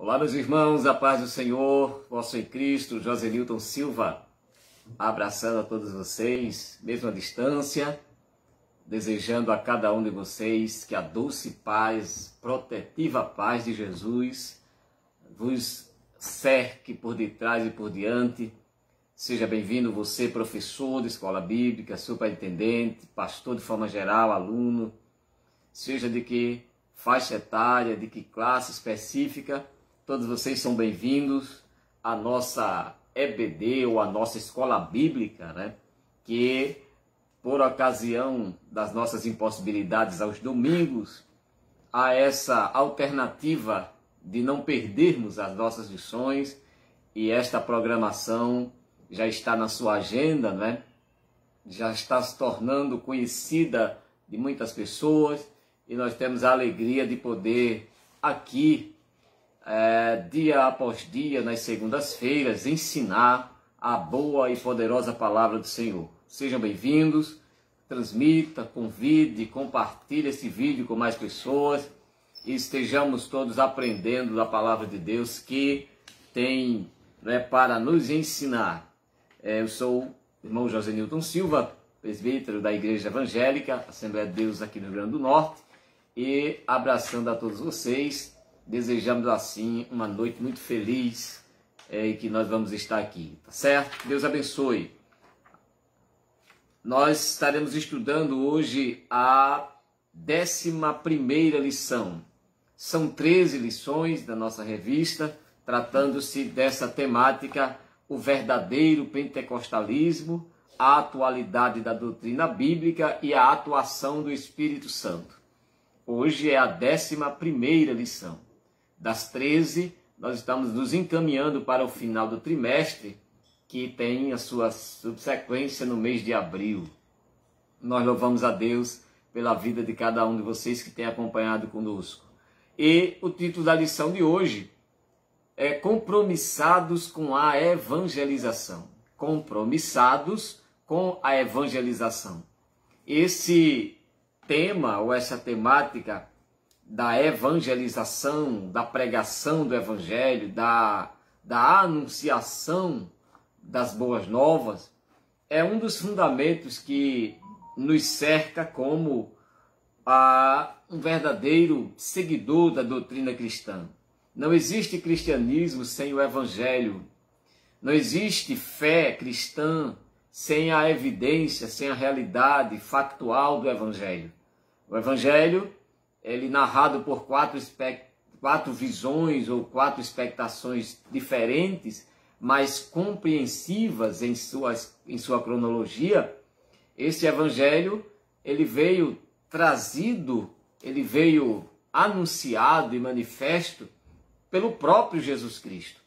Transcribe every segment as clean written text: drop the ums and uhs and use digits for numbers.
Olá, meus irmãos, a paz do Senhor, vosso em Cristo, Josenilton Silva, abraçando a todos vocês, mesmo à distância, desejando a cada um de vocês que a doce paz, protetiva paz de Jesus vos cerque por detrás e por diante. Seja bem-vindo você, professor de escola bíblica, superintendente, pastor de forma geral, aluno, seja de que faixa etária, de que classe específica, todos vocês são bem-vindos à nossa EBD ou à nossa escola bíblica, né? Que por ocasião das nossas impossibilidades aos domingos, há essa alternativa de não perdermos as nossas lições, e esta programação já está na sua agenda, né? Já está se tornando conhecida de muitas pessoas, e nós temos a alegria de poder aqui, dia após dia, nas segundas-feiras, ensinar a boa e poderosa palavra do Senhor. Sejam bem-vindos, transmita, convide, compartilhe esse vídeo com mais pessoas e estejamos todos aprendendo da palavra de Deus que tem, né, para nos ensinar. Eu sou o irmão Josenilton Silva, presbítero da Igreja Evangélica, Assembleia de Deus aqui no Rio Grande do Norte, e abraçando a todos vocês, desejamos assim uma noite muito feliz e que nós vamos estar aqui, tá certo? Deus abençoe. Nós estaremos estudando hoje a 11ª lição. São 13 lições da nossa revista, tratando-se dessa temática, o verdadeiro pentecostalismo, a atualidade da doutrina bíblica e a atuação do Espírito Santo. Hoje é a 11ª lição. Das 13, nós estamos nos encaminhando para o final do trimestre, que tem a sua subsequência no mês de abril. Nós louvamos a Deus pela vida de cada um de vocês que tem acompanhado conosco. E o título da lição de hoje é Compromissados com a Evangelização. Compromissados com a evangelização. Esse tema ou essa temática da evangelização, da pregação do evangelho, da anunciação das boas novas, é um dos fundamentos que nos cerca como um verdadeiro seguidor da doutrina cristã. Não existe cristianismo sem o evangelho. Não existe fé cristã sem a evidência, sem a realidade factual do evangelho. O evangelho, ele narrado por quatro visões ou 4 expectações diferentes, mas compreensivas em sua cronologia. Esse evangelho, ele veio trazido, ele veio anunciado e manifesto pelo próprio Jesus Cristo.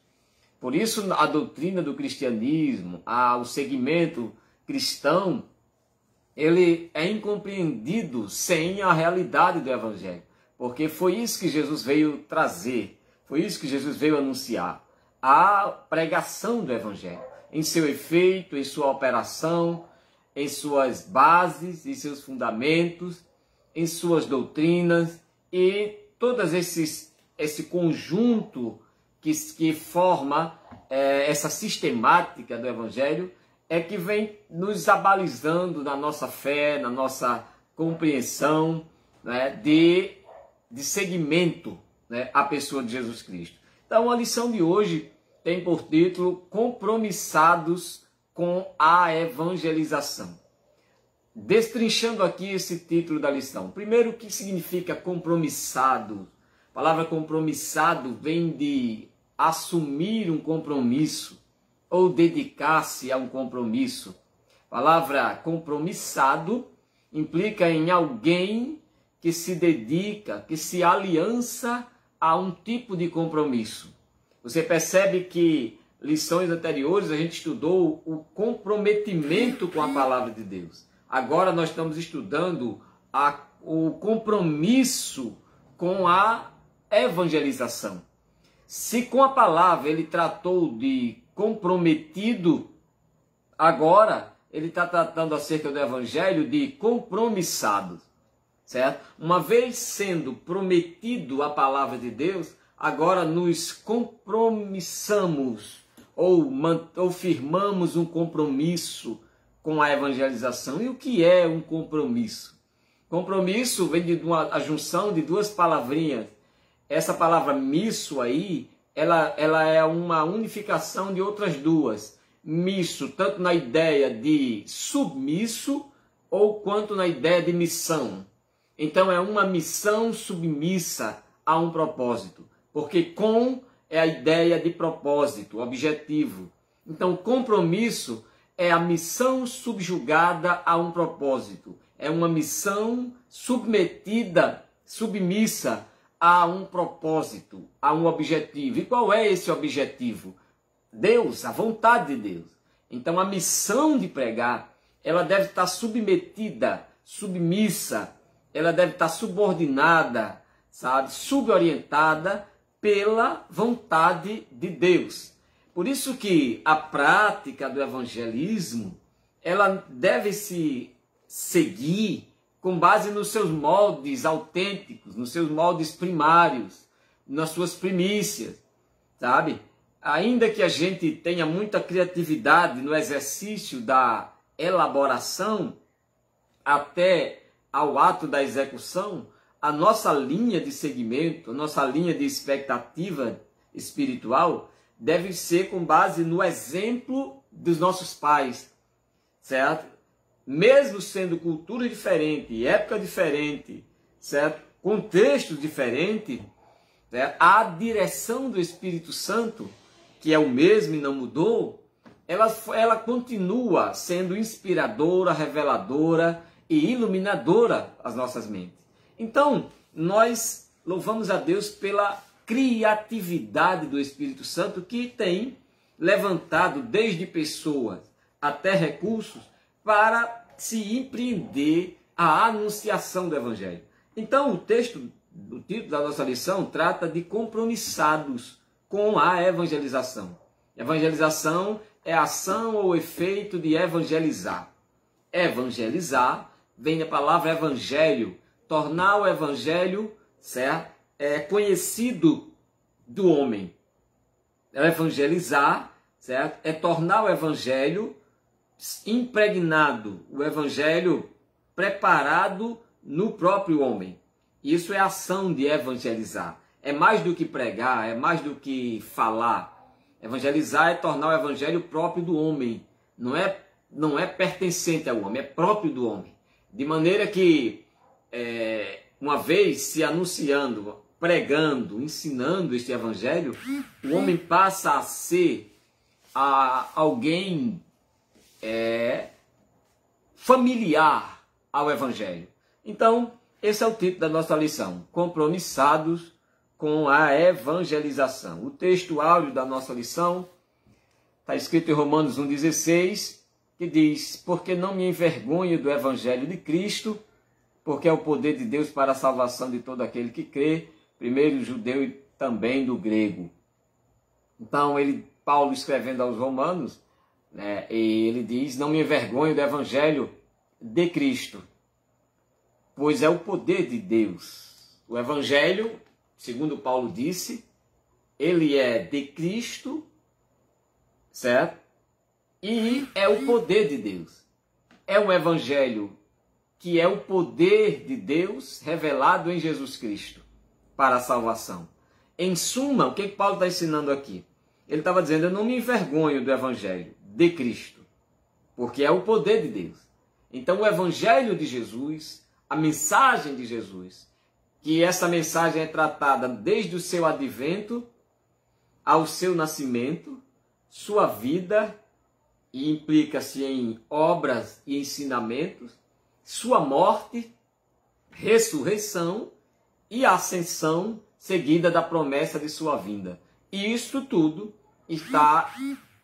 Por isso, a doutrina do cristianismo, o segmento cristão, ele é incompreendido sem a realidade do evangelho. Porque foi isso que Jesus veio trazer, foi isso que Jesus veio anunciar. A pregação do evangelho, em seu efeito, em sua operação, em suas bases, em seus fundamentos, em suas doutrinas e todas esse conjunto que forma essa sistemática do evangelho é que vem nos abalizando na nossa fé, na nossa compreensão, né, de seguimento, né, à pessoa de Jesus Cristo. Então, a lição de hoje tem por título Compromissados com a Evangelização. Destrinchando aqui esse título da lição. Primeiro, o que significa compromissado? A palavra compromissado vem de assumir um compromisso ou dedicar-se a um compromisso. A palavra compromissado implica em alguém que se dedica, que se aliança a um tipo de compromisso. Você percebe que lições anteriores a gente estudou o comprometimento com a palavra de Deus. Agora nós estamos estudando o compromisso com a evangelização. Se com a palavra ele tratou de comprometido, agora ele está tratando acerca do evangelho de compromissado, certo? Uma vez sendo prometido a palavra de Deus, agora nos compromissamos ou firmamos um compromisso com a evangelização. E o que é um compromisso? Compromisso vem de a junção de duas palavrinhas. Essa palavra misso aí, ela é uma unificação de outras duas. Misso, tanto na ideia de submisso, ou quanto na ideia de missão. Então é uma missão submissa a um propósito. Porque com é a ideia de propósito, objetivo. Então compromisso é a missão subjugada a um propósito. É uma missão submetida, submissa a um propósito, a um objetivo. E qual é esse objetivo? Deus, a vontade de Deus. Então a missão de pregar, ela deve estar submetida, submissa, ela deve estar subordinada, sabe, suborientada pela vontade de Deus. Por isso que a prática do evangelismo, ela deve se seguir com base nos seus moldes autênticos, nos seus moldes primários, nas suas primícias, sabe? Ainda que a gente tenha muita criatividade no exercício da elaboração até ao ato da execução, a nossa linha de segmento, a nossa linha de expectativa espiritual deve ser com base no exemplo dos nossos pais, certo? Mesmo sendo cultura diferente, época diferente, certo? Contexto diferente, certo? A direção do Espírito Santo, que é o mesmo e não mudou, ela continua sendo inspiradora, reveladora e iluminadora às nossas mentes. Então, nós louvamos a Deus pela criatividade do Espírito Santo, que tem levantado desde pessoas até recursos para se empreender a anunciação do Evangelho. Então, o título da nossa lição trata de compromissados com a evangelização. Evangelização é a ação ou efeito de evangelizar. Evangelizar vem da palavra evangelho, tornar o evangelho, certo? Conhecido do homem. Evangelizar, certo? É tornar o evangelho impregnado, o evangelho preparado no próprio homem. Isso é a ação de evangelizar. É mais do que pregar, é mais do que falar. Evangelizar é tornar o evangelho próprio do homem. Não é pertencente ao homem, é próprio do homem. De maneira que, uma vez se anunciando, pregando, ensinando este evangelho, o homem passa a ser alguém familiar ao evangelho. Então, esse é o título da nossa lição: compromissados com a evangelização. O texto áureo da nossa lição está escrito em Romanos 1,16, que diz: porque não me envergonho do evangelho de Cristo, porque é o poder de Deus para a salvação de todo aquele que crê, primeiro do judeu e também do grego. Então, Paulo escrevendo aos Romanos, ele diz: não me envergonho do evangelho de Cristo, pois é o poder de Deus. O evangelho, segundo Paulo disse, ele é de Cristo, certo? E é o poder de Deus. É um evangelho que é o poder de Deus revelado em Jesus Cristo para a salvação. Em suma, o que Paulo está ensinando aqui? Ele estava dizendo: eu não me envergonho do evangelho de Cristo, porque é o poder de Deus. Então o evangelho de Jesus, a mensagem de Jesus, que essa mensagem é tratada desde o seu advento ao seu nascimento, sua vida, e implica-se em obras e ensinamentos, sua morte, ressurreição e ascensão, seguida da promessa de sua vinda. E isso tudo está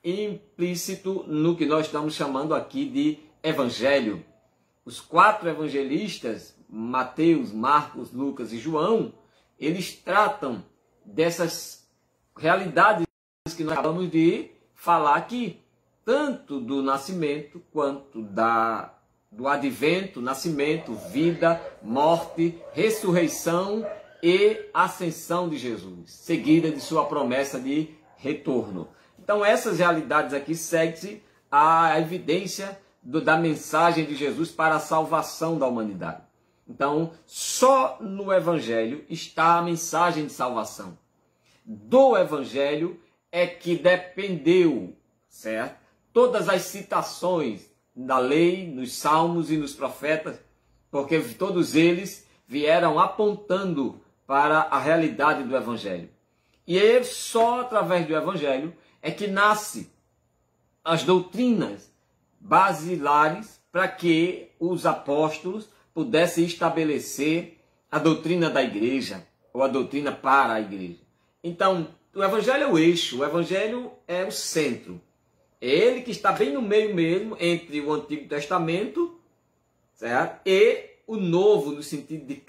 implícito no que nós estamos chamando aqui de evangelho. Os 4 evangelistas, Mateus, Marcos, Lucas e João, eles tratam dessas realidades que nós acabamos de falar aqui, tanto do nascimento quanto do advento, nascimento, vida, morte, ressurreição e ascensão de Jesus, seguida de sua promessa de retorno. Então essas realidades aqui seguem a evidência da mensagem de Jesus para a salvação da humanidade. Então, só no Evangelho está a mensagem de salvação. Do Evangelho é que dependeu, certo? Todas as citações da lei, nos salmos e nos profetas, porque todos eles vieram apontando para a realidade do Evangelho. E é só através do Evangelho é que nasce as doutrinas basilares para que os apóstolos pudessem estabelecer a doutrina da igreja, ou a doutrina para a igreja. Então, o Evangelho é o eixo, o Evangelho é o centro. É ele que está bem no meio mesmo entre o Antigo Testamento, certo? E o Novo, no sentido de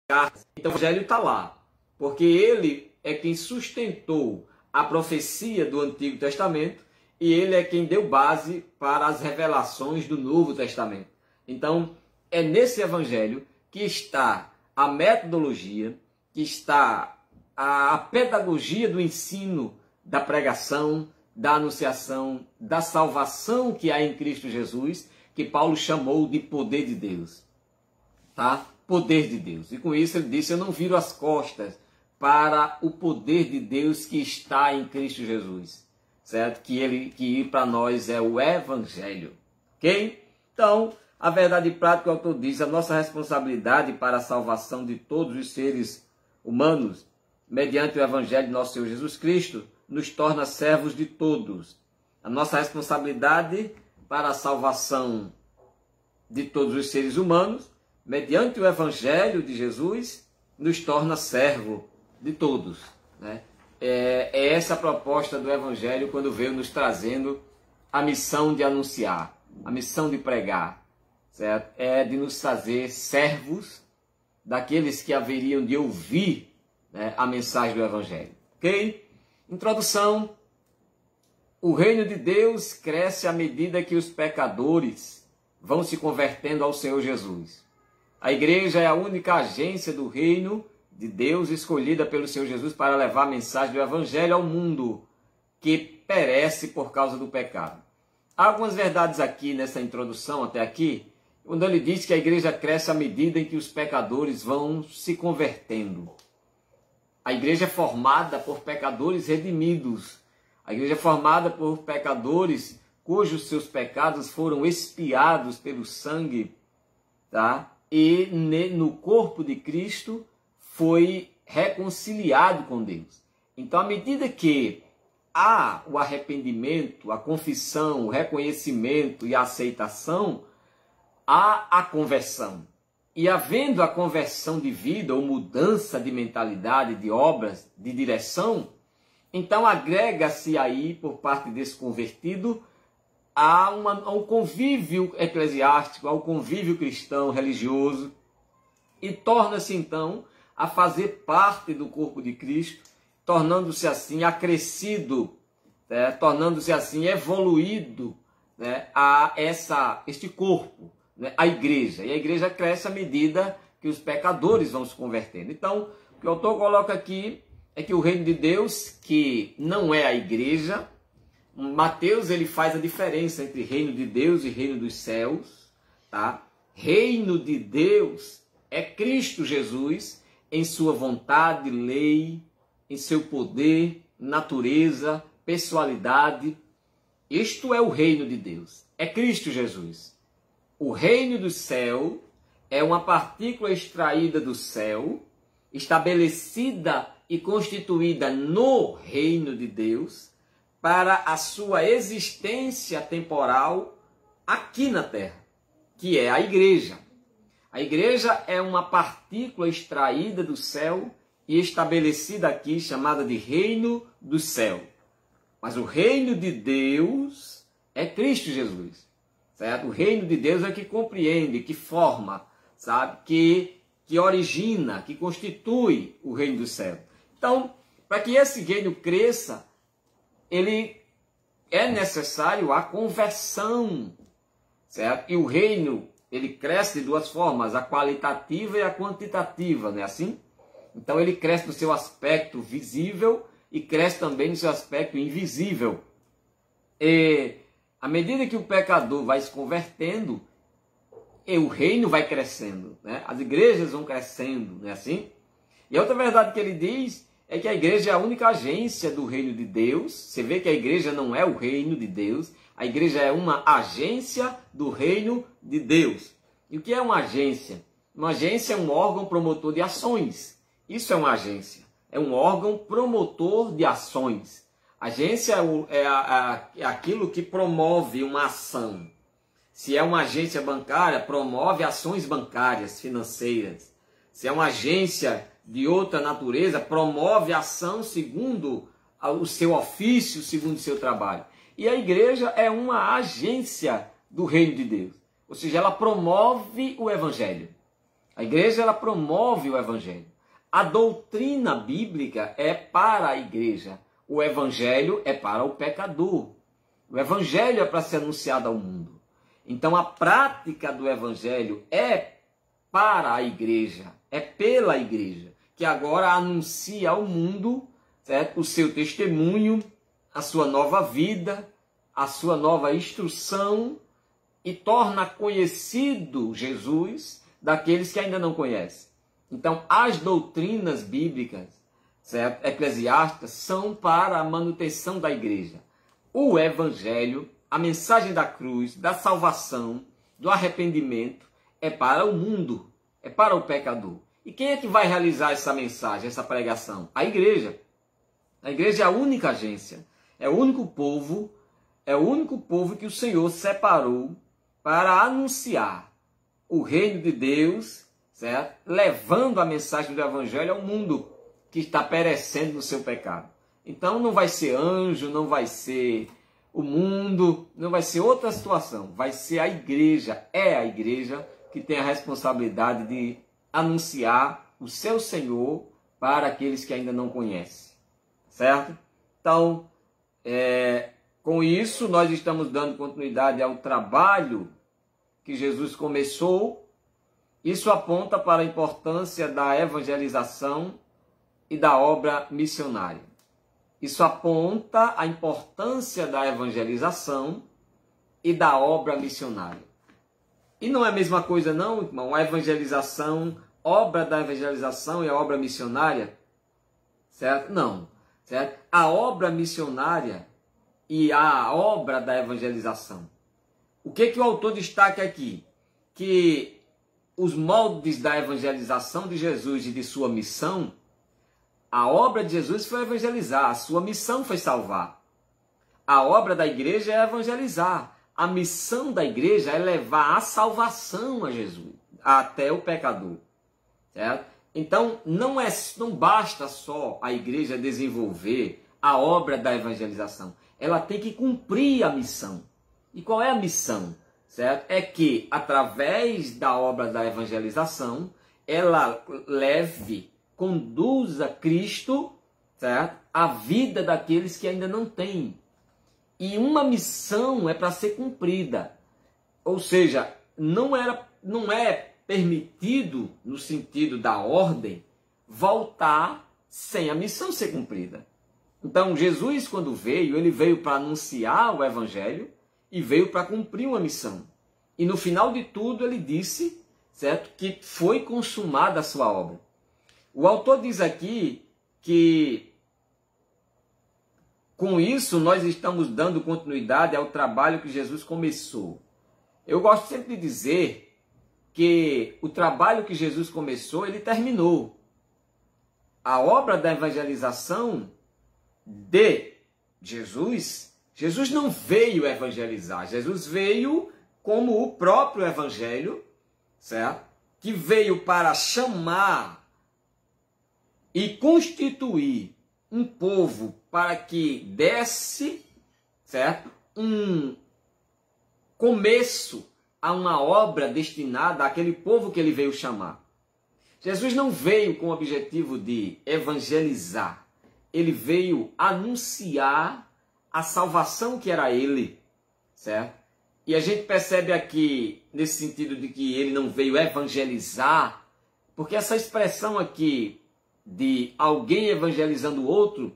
cartas. Então, o Evangelho está lá, porque ele é quem sustentou a profecia do Antigo Testamento e ele é quem deu base para as revelações do Novo Testamento. Então, é nesse Evangelho que está a metodologia, que está a pedagogia do ensino, da pregação, da anunciação, da salvação que há em Cristo Jesus, que Paulo chamou de poder de Deus. Tá? Poder de Deus. E com isso ele disse, eu não viro as costas para o poder de Deus que está em Cristo Jesus. Certo? Que para nós é o Evangelho. Ok? Então, a verdade prática, o autor diz, a nossa responsabilidade para a salvação de todos os seres humanos, mediante o Evangelho de nosso Senhor Jesus Cristo, nos torna servos de todos. A nossa responsabilidade para a salvação de todos os seres humanos, mediante o Evangelho de Jesus, nos torna servo de todos. Né? É essa a proposta do Evangelho quando veio nos trazendo a missão de anunciar, a missão de pregar. Certo? É de nos fazer servos daqueles que haveriam de ouvir, né, a mensagem do Evangelho. Ok? Introdução. O reino de Deus cresce à medida que os pecadores vão se convertendo ao Senhor Jesus. A igreja é a única agência do reino de Deus escolhida pelo Senhor Jesus para levar a mensagem do Evangelho ao mundo que perece por causa do pecado. Há algumas verdades aqui nessa introdução até aqui, quando ele diz que a igreja cresce à medida em que os pecadores vão se convertendo. A igreja é formada por pecadores redimidos. A igreja é formada por pecadores cujos seus pecados foram expiados pelo sangue, tá? E no corpo de Cristo foi reconciliado com Deus. Então, à medida que há o arrependimento, a confissão, o reconhecimento e a aceitação, há a conversão. E havendo a conversão de vida ou mudança de mentalidade, de obras, de direção, então agrega-se aí, por parte desse convertido, a um convívio eclesiástico, ao convívio cristão, religioso, e torna-se então a fazer parte do corpo de Cristo, tornando-se assim acrescido, né? Tornando-se assim evoluído, né? A este corpo, né? A igreja. E a igreja cresce à medida que os pecadores vão se convertendo. Então, o que o autor coloca aqui é que o reino de Deus, que não é a igreja, Mateus ele faz a diferença entre reino de Deus e reino dos céus, tá? Reino de Deus é Cristo Jesus em sua vontade, lei, em seu poder, natureza, pessoalidade. Isto é o reino de Deus, é Cristo Jesus. O reino do céu é uma partícula extraída do céu, estabelecida e constituída no reino de Deus, para a sua existência temporal aqui na terra, que é a igreja. A igreja é uma partícula extraída do céu e estabelecida aqui, chamada de reino do céu. Mas o reino de Deus é Cristo Jesus, certo? O reino de Deus é que compreende, que forma, sabe? Que origina, que constitui o reino do céu. Então, para que esse reino cresça, ele é necessário a conversão, certo? E o reino, ele cresce de duas formas, a qualitativa e a quantitativa, não é assim? Então ele cresce no seu aspecto visível e cresce também no seu aspecto invisível. E à medida que o pecador vai se convertendo, o reino vai crescendo, né? As igrejas vão crescendo, não é assim? E a outra verdade que ele diz é que a igreja é a única agência do reino de Deus. Você vê que a igreja não é o reino de Deus, a igreja é uma agência do reino de Deus. E o que é uma agência? Uma agência é um órgão promotor de ações. Isso é uma agência. É um órgão promotor de ações. Agência é aquilo que promove uma ação. Se é uma agência bancária, promove ações bancárias, financeiras. Se é uma agência de outra natureza, promove ação segundo o seu ofício, segundo o seu trabalho. E a igreja é uma agência do reino de Deus. Ou seja, ela promove o evangelho. A igreja, ela promove o evangelho. A doutrina bíblica é para a igreja. O evangelho é para o pecador. O evangelho é para ser anunciado ao mundo. Então, a prática do evangelho é para a igreja, é pela igreja, que agora anuncia ao mundo, certo? O seu testemunho, a sua nova vida, a sua nova instrução, e torna conhecido Jesus daqueles que ainda não conhecem. Então, as doutrinas bíblicas, certo? Eclesiásticas, são para a manutenção da igreja. O evangelho, a mensagem da cruz, da salvação, do arrependimento, é para o mundo, é para o pecador. E quem é que vai realizar essa mensagem, essa pregação? A igreja. A igreja é a única agência, é o único povo que o Senhor separou para anunciar o reino de Deus, certo? Levando a mensagem do evangelho ao mundo que está perecendo no seu pecado. Então não vai ser anjo, não vai ser o mundo, não vai ser outra situação, vai ser a igreja, é a igreja que tem a responsabilidade de anunciar o seu Senhor para aqueles que ainda não conhecem, certo? Então, com isso, nós estamos dando continuidade ao trabalho que Jesus começou. Isso aponta para a importância da evangelização e da obra missionária. Isso aponta a importância da evangelização e da obra missionária. E não é a mesma coisa não, irmão, a evangelização, obra da evangelização e a obra missionária, certo? Não, certo? A obra missionária e a obra da evangelização. O que o autor destaca aqui? Que os moldes da evangelização de Jesus e de sua missão, a obra de Jesus foi evangelizar, a sua missão foi salvar. A obra da igreja é evangelizar. A missão da igreja é levar a salvação a Jesus, até o pecador. Certo? Então, não basta só a igreja desenvolver a obra da evangelização. Ela tem que cumprir a missão. E qual é a missão? Certo? É que, através da obra da evangelização, ela conduza Cristo, certo? À vida daqueles que ainda não têm. E uma missão é para ser cumprida. Ou seja, não é permitido, no sentido da ordem, voltar sem a missão ser cumprida. Então, Jesus, quando veio, ele veio para anunciar o evangelho e veio para cumprir uma missão. E no final de tudo, ele disse, certo, que foi consumada a sua obra. O autor diz aqui que com isso nós estamos dando continuidade ao trabalho que Jesus começou. Eu gosto sempre de dizer que o trabalho que Jesus começou, ele terminou. A obra da evangelização de Jesus não veio evangelizar, Jesus veio como o próprio evangelho, certo? Que veio para chamar e constituir um povo para que desse, certo? Um começo a uma obra destinada àquele povo que ele veio chamar. Jesus não veio com o objetivo de evangelizar, ele veio anunciar a salvação que era ele, certo? E a gente percebe aqui, nesse sentido de que ele não veio evangelizar, porque essa expressão aqui, de alguém evangelizando o outro,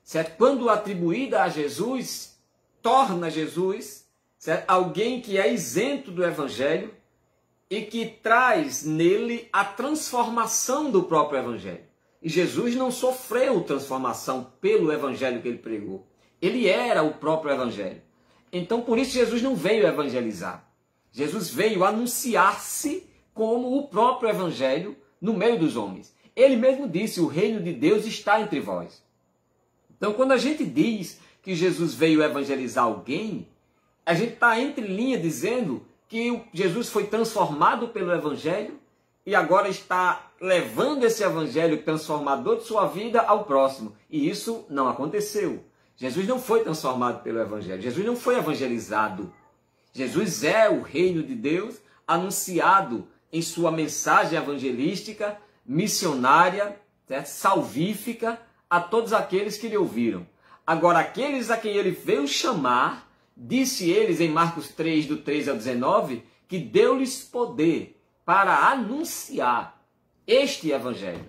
certo? Quando atribuída a Jesus, torna Jesus, certo? Alguém que é isento do evangelho e que traz nele a transformação do próprio evangelho. E Jesus não sofreu transformação pelo evangelho que ele pregou. Ele era o próprio evangelho. Então, por isso, Jesus não veio evangelizar. Jesus veio anunciar-se como o próprio evangelho no meio dos homens. Ele mesmo disse, o reino de Deus está entre vós. Então, quando a gente diz que Jesus veio evangelizar alguém, a gente está entre linhas dizendo que Jesus foi transformado pelo evangelho e agora está levando esse evangelho transformador de sua vida ao próximo. E isso não aconteceu. Jesus não foi transformado pelo evangelho. Jesus não foi evangelizado. Jesus é o reino de Deus anunciado em sua mensagem evangelística, missionária, certo? Salvífica, a todos aqueles que lhe ouviram. Agora, aqueles a quem ele veio chamar, disse eles em Marcos 3, do 13 ao 19, que deu-lhes poder para anunciar este evangelho,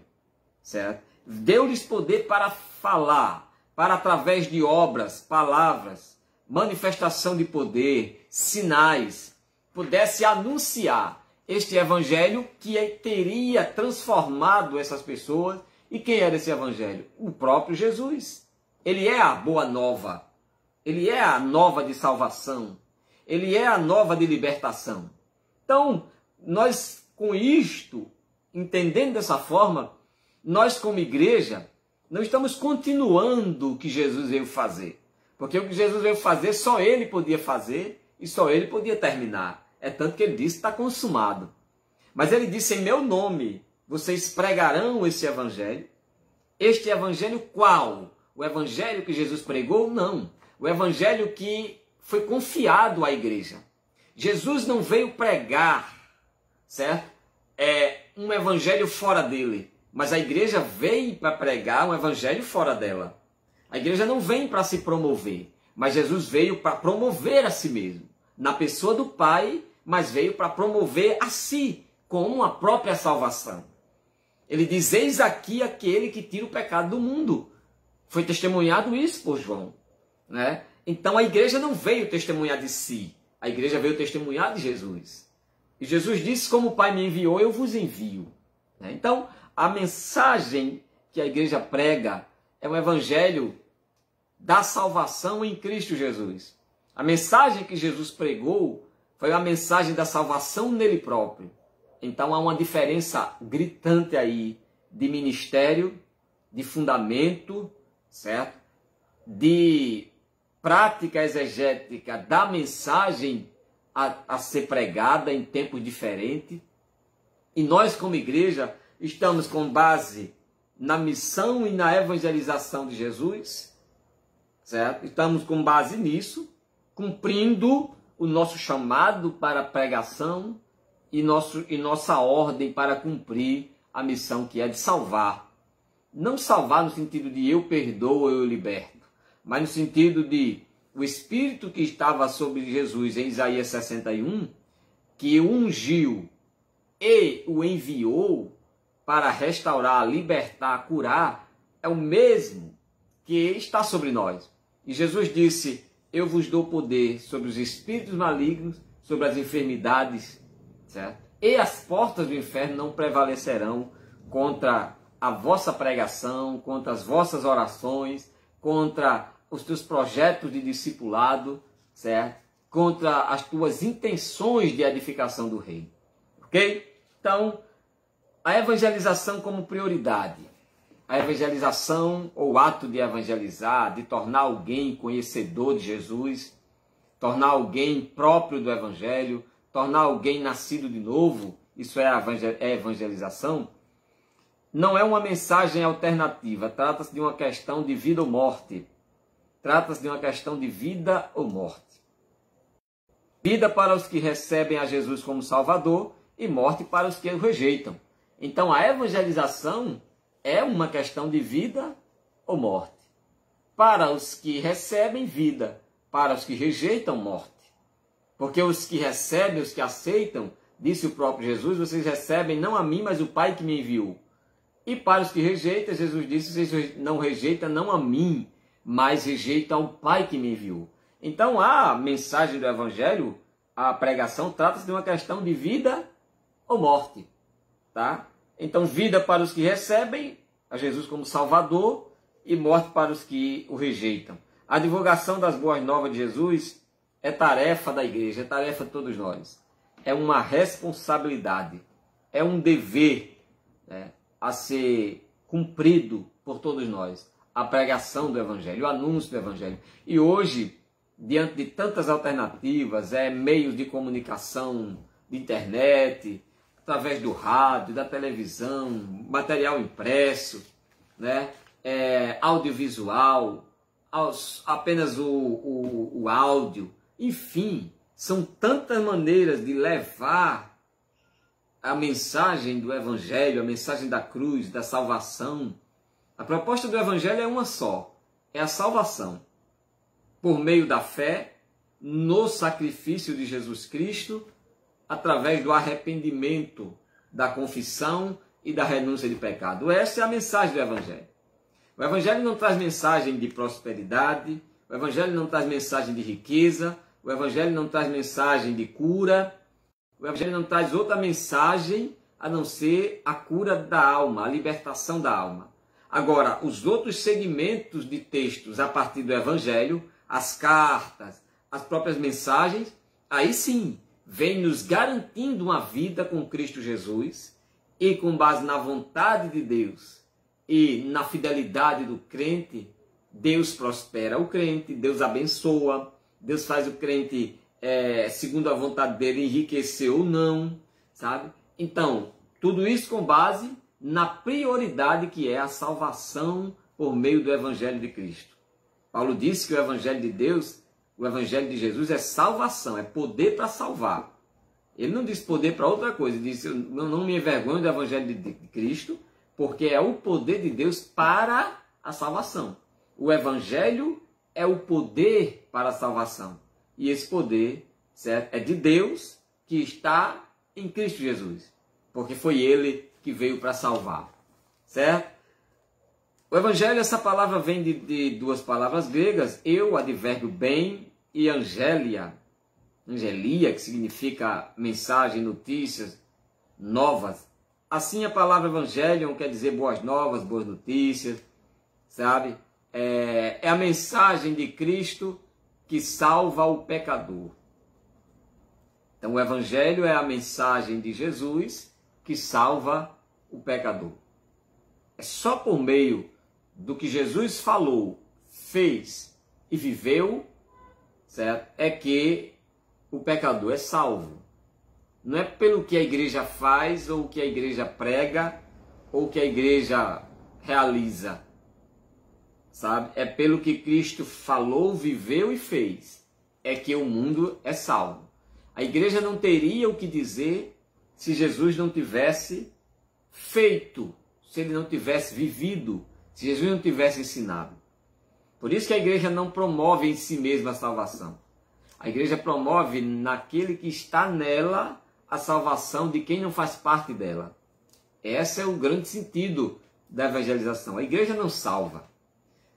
certo? Deu-lhes poder para falar, para através de obras, palavras, manifestação de poder, sinais, pudesse anunciar este evangelho que teria transformado essas pessoas. E quem era esse evangelho? O próprio Jesus. Ele é a boa nova. Ele é a nova de salvação. Ele é a nova de libertação. Então, nós com isto, entendendo dessa forma, nós como igreja, não estamos continuando o que Jesus veio fazer. Porque o que Jesus veio fazer, só ele podia fazer e só ele podia terminar. É tanto que ele disse, está consumado. Mas ele disse, em meu nome, vocês pregarão esse evangelho. Este evangelho qual? O evangelho que Jesus pregou? Não. O evangelho que foi confiado à igreja. Jesus não veio pregar, certo? Um evangelho fora dele. Mas a igreja veio para pregar um evangelho fora dela. A igreja não vem para se promover. Mas Jesus veio para promover a si mesmo. Na pessoa do Pai, mas veio para promover a si, como a própria salvação. Ele diz, eis aqui aquele que tira o pecado do mundo. Foi testemunhado isso por João, né? Então a igreja não veio testemunhar de si. A igreja veio testemunhar de Jesus. E Jesus disse, como o Pai me enviou, eu vos envio. Então, a mensagem que a igreja prega é um evangelho da salvação em Cristo Jesus. A mensagem que Jesus pregou foi a mensagem da salvação nele próprio. Então há uma diferença gritante aí de ministério, de fundamento, certo? De prática exegética da mensagem a ser pregada em tempos diferentes. E nós, como igreja, estamos com base na missão e na evangelização de Jesus, certo? Estamos com base nisso, cumprindo o nosso chamado para a pregação e nossa ordem para cumprir a missão que é de salvar. Não salvar no sentido de eu perdoo, eu liberto, mas no sentido de o Espírito que estava sobre Jesus em Isaías 61, que o ungiu e o enviou para restaurar, libertar, curar, é o mesmo que está sobre nós. E Jesus disse, eu vos dou poder sobre os espíritos malignos, sobre as enfermidades, certo? E as portas do inferno não prevalecerão contra a vossa pregação, contra as vossas orações, contra os teus projetos de discipulado, certo? Contra as tuas intenções de edificação do reino. Ok? Então, a evangelização como prioridade. A evangelização, ou ato de evangelizar, de tornar alguém conhecedor de Jesus, tornar alguém próprio do evangelho, tornar alguém nascido de novo, isso é a evangelização, não é uma mensagem alternativa, trata-se de uma questão de vida ou morte. Trata-se de uma questão de vida ou morte. Vida para os que recebem a Jesus como Salvador e morte para os que o rejeitam. Então a evangelização é uma questão de vida ou morte. Para os que recebem, vida. Para os que rejeitam, morte. Porque os que recebem, os que aceitam, disse o próprio Jesus, vocês recebem não a mim, mas o Pai que me enviou. E para os que rejeitam, Jesus disse, vocês não rejeitam não a mim, mas rejeitam ao Pai que me enviou. Então a mensagem do Evangelho, a pregação, trata-se de uma questão de vida ou morte. Tá? Então vida para os que recebem a Jesus como Salvador e morte para os que o rejeitam. A divulgação das boas novas de Jesus é tarefa da igreja, é tarefa de todos nós. É uma responsabilidade, é um dever, né, a ser cumprido por todos nós. A pregação do Evangelho, o anúncio do Evangelho. E hoje, diante de tantas alternativas, meios de comunicação, de internet, através do rádio, da televisão, material impresso, né, audiovisual, apenas o áudio, enfim, são tantas maneiras de levar a mensagem do Evangelho, a mensagem da cruz, da salvação. A proposta do Evangelho é uma só, é a salvação, por meio da fé no sacrifício de Jesus Cristo, através do arrependimento, da confissão e da renúncia de pecado. Essa é a mensagem do Evangelho. O Evangelho não traz mensagem de prosperidade, o Evangelho não traz mensagem de riqueza, o Evangelho não traz mensagem de cura, o Evangelho não traz outra mensagem a não ser a cura da alma, a libertação da alma. Agora, os outros segmentos de textos a partir do Evangelho, as cartas, as próprias mensagens, aí sim, vem nos garantindo uma vida com Cristo Jesus e com base na vontade de Deus e na fidelidade do crente, Deus prospera o crente, Deus abençoa, Deus faz o crente, segundo a vontade dele, enriquecer ou não, sabe? Então, tudo isso com base na prioridade que é a salvação por meio do Evangelho de Cristo. Paulo disse que o Evangelho de Deus, o Evangelho de Jesus é salvação, é poder para salvar. Ele não disse poder para outra coisa, ele disse, eu não me envergonho do Evangelho de Cristo, porque é o poder de Deus para a salvação. O Evangelho é o poder para a salvação. E esse poder, certo, é de Deus que está em Cristo Jesus. Porque foi Ele que veio para salvar. Certo? O Evangelho, essa palavra vem de duas palavras gregas. Advérbio bem, e angelia. Angelia, que significa mensagem, notícias, novas. Assim a palavra Evangelion quer dizer boas novas, boas notícias. Sabe? É a mensagem de Cristo que salva o pecador. Então o Evangelho é a mensagem de Jesus que salva o pecador. É só por meio do que Jesus falou, fez e viveu, certo? É que o pecador é salvo. Não é pelo que a igreja faz, ou o que a igreja prega, ou o que a igreja realiza. Sabe? É pelo que Cristo falou, viveu e fez. É que o mundo é salvo. A igreja não teria o que dizer se Jesus não tivesse feito, se ele não tivesse vivido, se Jesus não tivesse ensinado. Por isso que a igreja não promove em si mesma a salvação. A igreja promove naquele que está nela a salvação de quem não faz parte dela. Esse é o grande sentido da evangelização. A igreja não salva.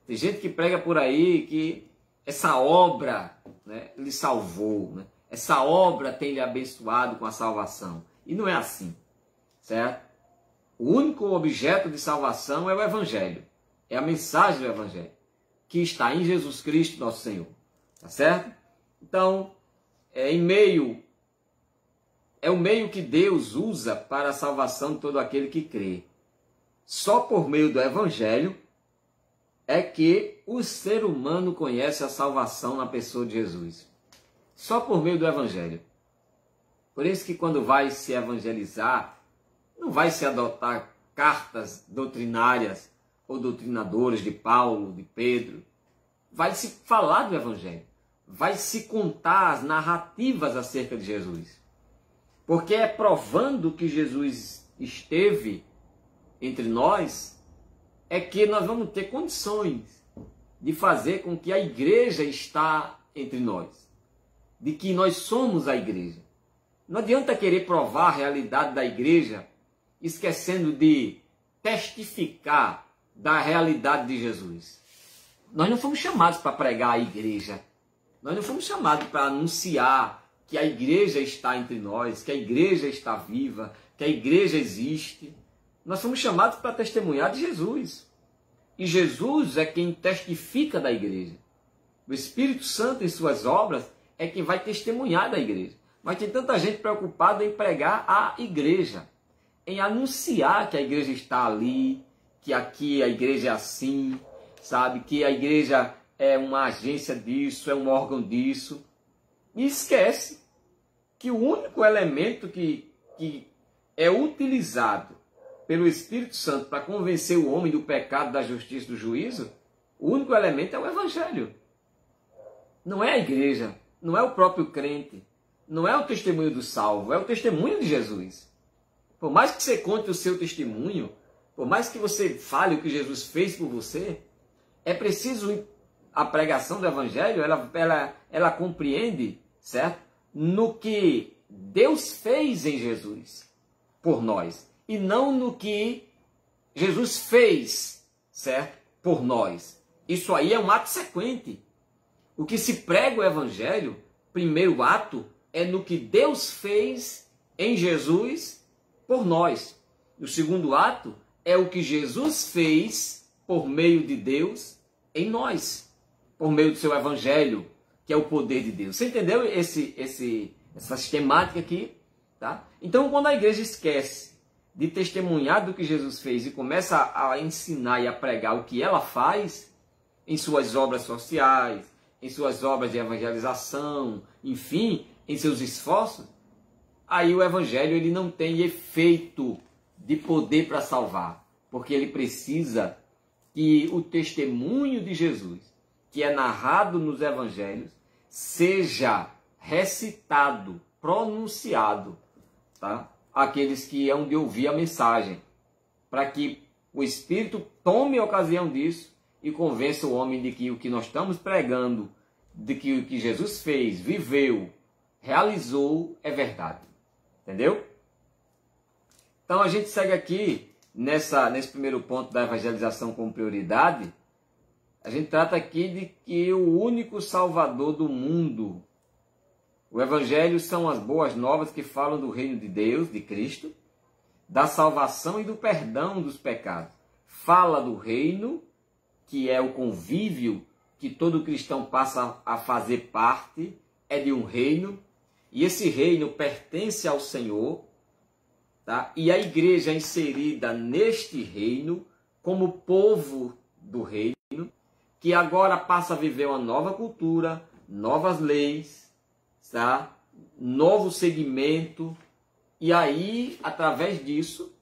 Tem gente que prega por aí que essa obra, né, lhe salvou, né? Essa obra tem lhe abençoado com a salvação. E não é assim, certo? O único objeto de salvação é o Evangelho. É a mensagem do Evangelho, que está em Jesus Cristo, nosso Senhor. Tá certo? Então, é o meio que Deus usa para a salvação de todo aquele que crê. Só por meio do Evangelho é que o ser humano conhece a salvação na pessoa de Jesus. Só por meio do Evangelho. Por isso que quando vai se evangelizar, não vai se adotar cartas doutrinárias ou doutrinadores de Paulo, de Pedro. Vai se falar do Evangelho. Vai se contar as narrativas acerca de Jesus. Porque é provando que Jesus esteve entre nós, é que nós vamos ter condições de fazer com que a igreja está entre nós. De que nós somos a igreja. Não adianta querer provar a realidade da igreja, esquecendo de testificar da realidade de Jesus. Nós não fomos chamados para pregar a igreja. Nós não fomos chamados para anunciar que a igreja está entre nós, que a igreja está viva, que a igreja existe. Nós fomos chamados para testemunhar de Jesus. E Jesus é quem testifica da igreja. O Espírito Santo, em suas obras, é quem vai testemunhar da igreja. Mas tem tanta gente preocupada em pregar a igreja, em anunciar que a igreja está ali, que aqui a igreja é assim, sabe? Que a igreja é uma agência disso, é um órgão disso. E esquece que o único elemento que é utilizado pelo Espírito Santo para convencer o homem do pecado, da justiça, do juízo, o único elemento é o Evangelho. Não é a igreja, não é o próprio crente, não é o testemunho do salvo, é o testemunho de Jesus. Por mais que você conte o seu testemunho, por mais que você fale o que Jesus fez por você, é preciso a pregação do Evangelho, ela compreende, certo? No que Deus fez em Jesus por nós, e não no que Jesus fez, certo? Por nós. Isso aí é um ato sequente. O que se prega o Evangelho, primeiro ato, é no que Deus fez em Jesus por nós. O segundo ato é o que Jesus fez por meio de Deus em nós, por meio do seu Evangelho, que é o poder de Deus. Você entendeu essa sistemática aqui? Tá? Então, quando a igreja esquece de testemunhar do que Jesus fez e começa a ensinar e a pregar o que ela faz em suas obras sociais, em suas obras de evangelização, enfim, em seus esforços, aí o Evangelho ele não tem efeito de poder para salvar, porque ele precisa que o testemunho de Jesus, que é narrado nos Evangelhos, seja recitado, pronunciado, tá? Aqueles que hão de ouvir a mensagem, para que o Espírito tome ocasião disso e convença o homem de que o que nós estamos pregando, de que o que Jesus fez, viveu, realizou, é verdade. Entendeu? Então a gente segue aqui, nesse primeiro ponto da evangelização como prioridade, a gente trata aqui de que o único Salvador do mundo, o Evangelho são as boas novas que falam do reino de Deus, de Cristo, da salvação e do perdão dos pecados. Fala do reino, que é o convívio que todo cristão passa a fazer parte, é de um reino, e esse reino pertence ao Senhor, tá? E a igreja é inserida neste reino como povo do reino, que agora passa a viver uma nova cultura, novas leis, tá? Novo segmento, e aí, através disso,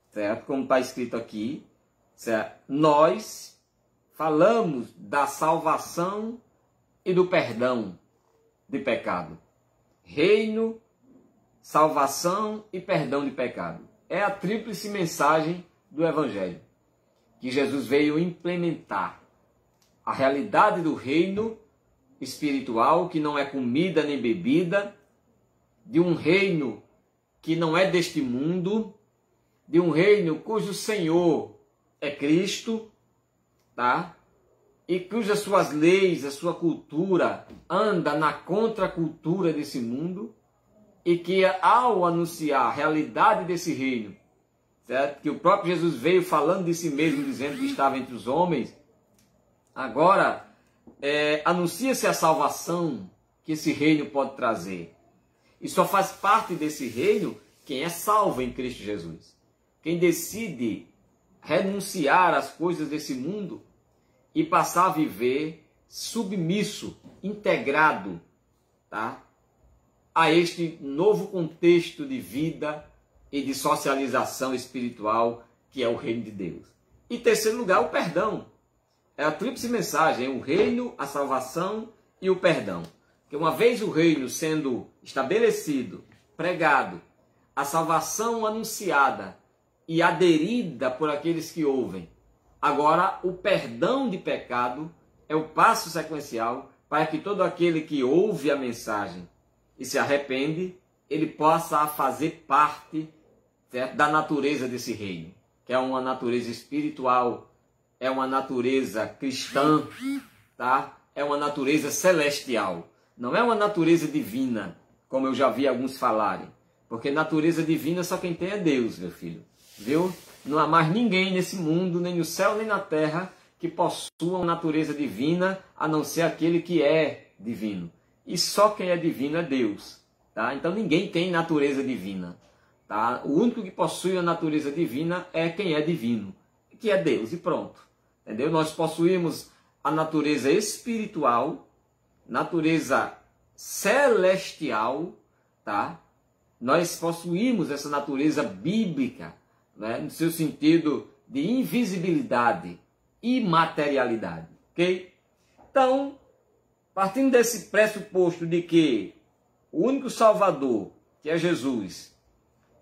certo? Como está escrito aqui, certo? Nós falamos da salvação e do perdão de pecado. Reino, salvação e perdão de pecado. É a tríplice mensagem do Evangelho, que Jesus veio implementar. A realidade do reino espiritual, que não é comida nem bebida, de um reino que não é deste mundo, de um reino cujo Senhor é Cristo, tá? E cujas suas leis, a sua cultura anda na contracultura desse mundo, e que ao anunciar a realidade desse reino, certo? Que o próprio Jesus veio falando de si mesmo, dizendo que estava entre os homens, agora anuncia-se a salvação que esse reino pode trazer. E só faz parte desse reino quem é salvo em Cristo Jesus. Quem decide renunciar às coisas desse mundo e passar a viver submisso, integrado, tá? A este novo contexto de vida e de socialização espiritual que é o reino de Deus. E em terceiro lugar, o perdão. É a tríplice mensagem, o reino, a salvação e o perdão. Que uma vez o reino sendo estabelecido, pregado, a salvação anunciada e aderida por aqueles que ouvem, agora o perdão de pecado é o passo sequencial para que todo aquele que ouve a mensagem e se arrepende, ele possa fazer parte, certo, da natureza desse reino. que é uma natureza espiritual, é uma natureza cristã, tá? É uma natureza celestial. Não é uma natureza divina, como eu já vi alguns falarem. Porque natureza divina só quem tem é Deus, meu filho. Viu? Não há mais ninguém nesse mundo, nem no céu, nem na terra, que possua uma natureza divina, a não ser aquele que é divino. E só quem é divino é Deus. Tá? Então ninguém tem natureza divina. Tá? O único que possui a natureza divina é quem é divino, que é Deus, e pronto. Entendeu? Nós possuímos a natureza espiritual, natureza celestial, tá? Nós possuímos essa natureza bíblica, né? No seu sentido de invisibilidade, imaterialidade, ok? Então, partindo desse pressuposto de que o único Salvador, que é Jesus,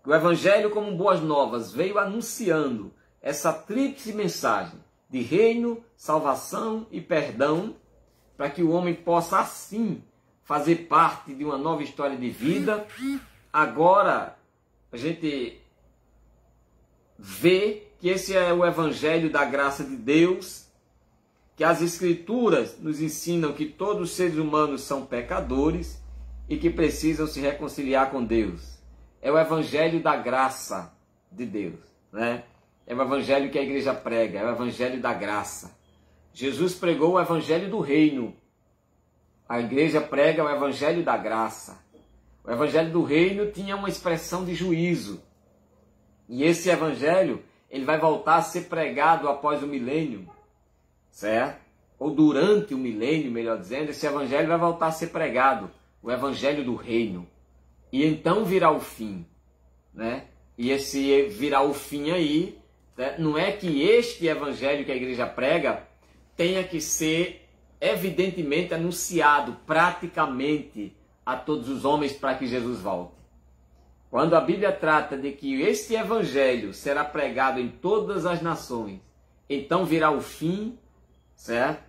que o Evangelho como boas novas veio anunciando essa tríplice mensagem de reino, salvação e perdão, para que o homem possa assim fazer parte de uma nova história de vida. Agora a gente vê que esse é o Evangelho da graça de Deus, que as Escrituras nos ensinam que todos os seres humanos são pecadores e que precisam se reconciliar com Deus. É o Evangelho da graça de Deus, né? É o Evangelho que a igreja prega, é o Evangelho da graça. Jesus pregou o Evangelho do reino. A igreja prega o Evangelho da graça. O Evangelho do reino tinha uma expressão de juízo. E esse Evangelho, ele vai voltar a ser pregado após o milênio, certo? Ou durante o milênio, melhor dizendo, esse Evangelho vai voltar a ser pregado, o Evangelho do reino. E então virá o fim, né? E esse virá o fim aí, né? Não é que este Evangelho que a igreja prega tenha que ser evidentemente anunciado praticamente a todos os homens para que Jesus volte. Quando a Bíblia trata de que este Evangelho será pregado em todas as nações, então virá o fim, certo?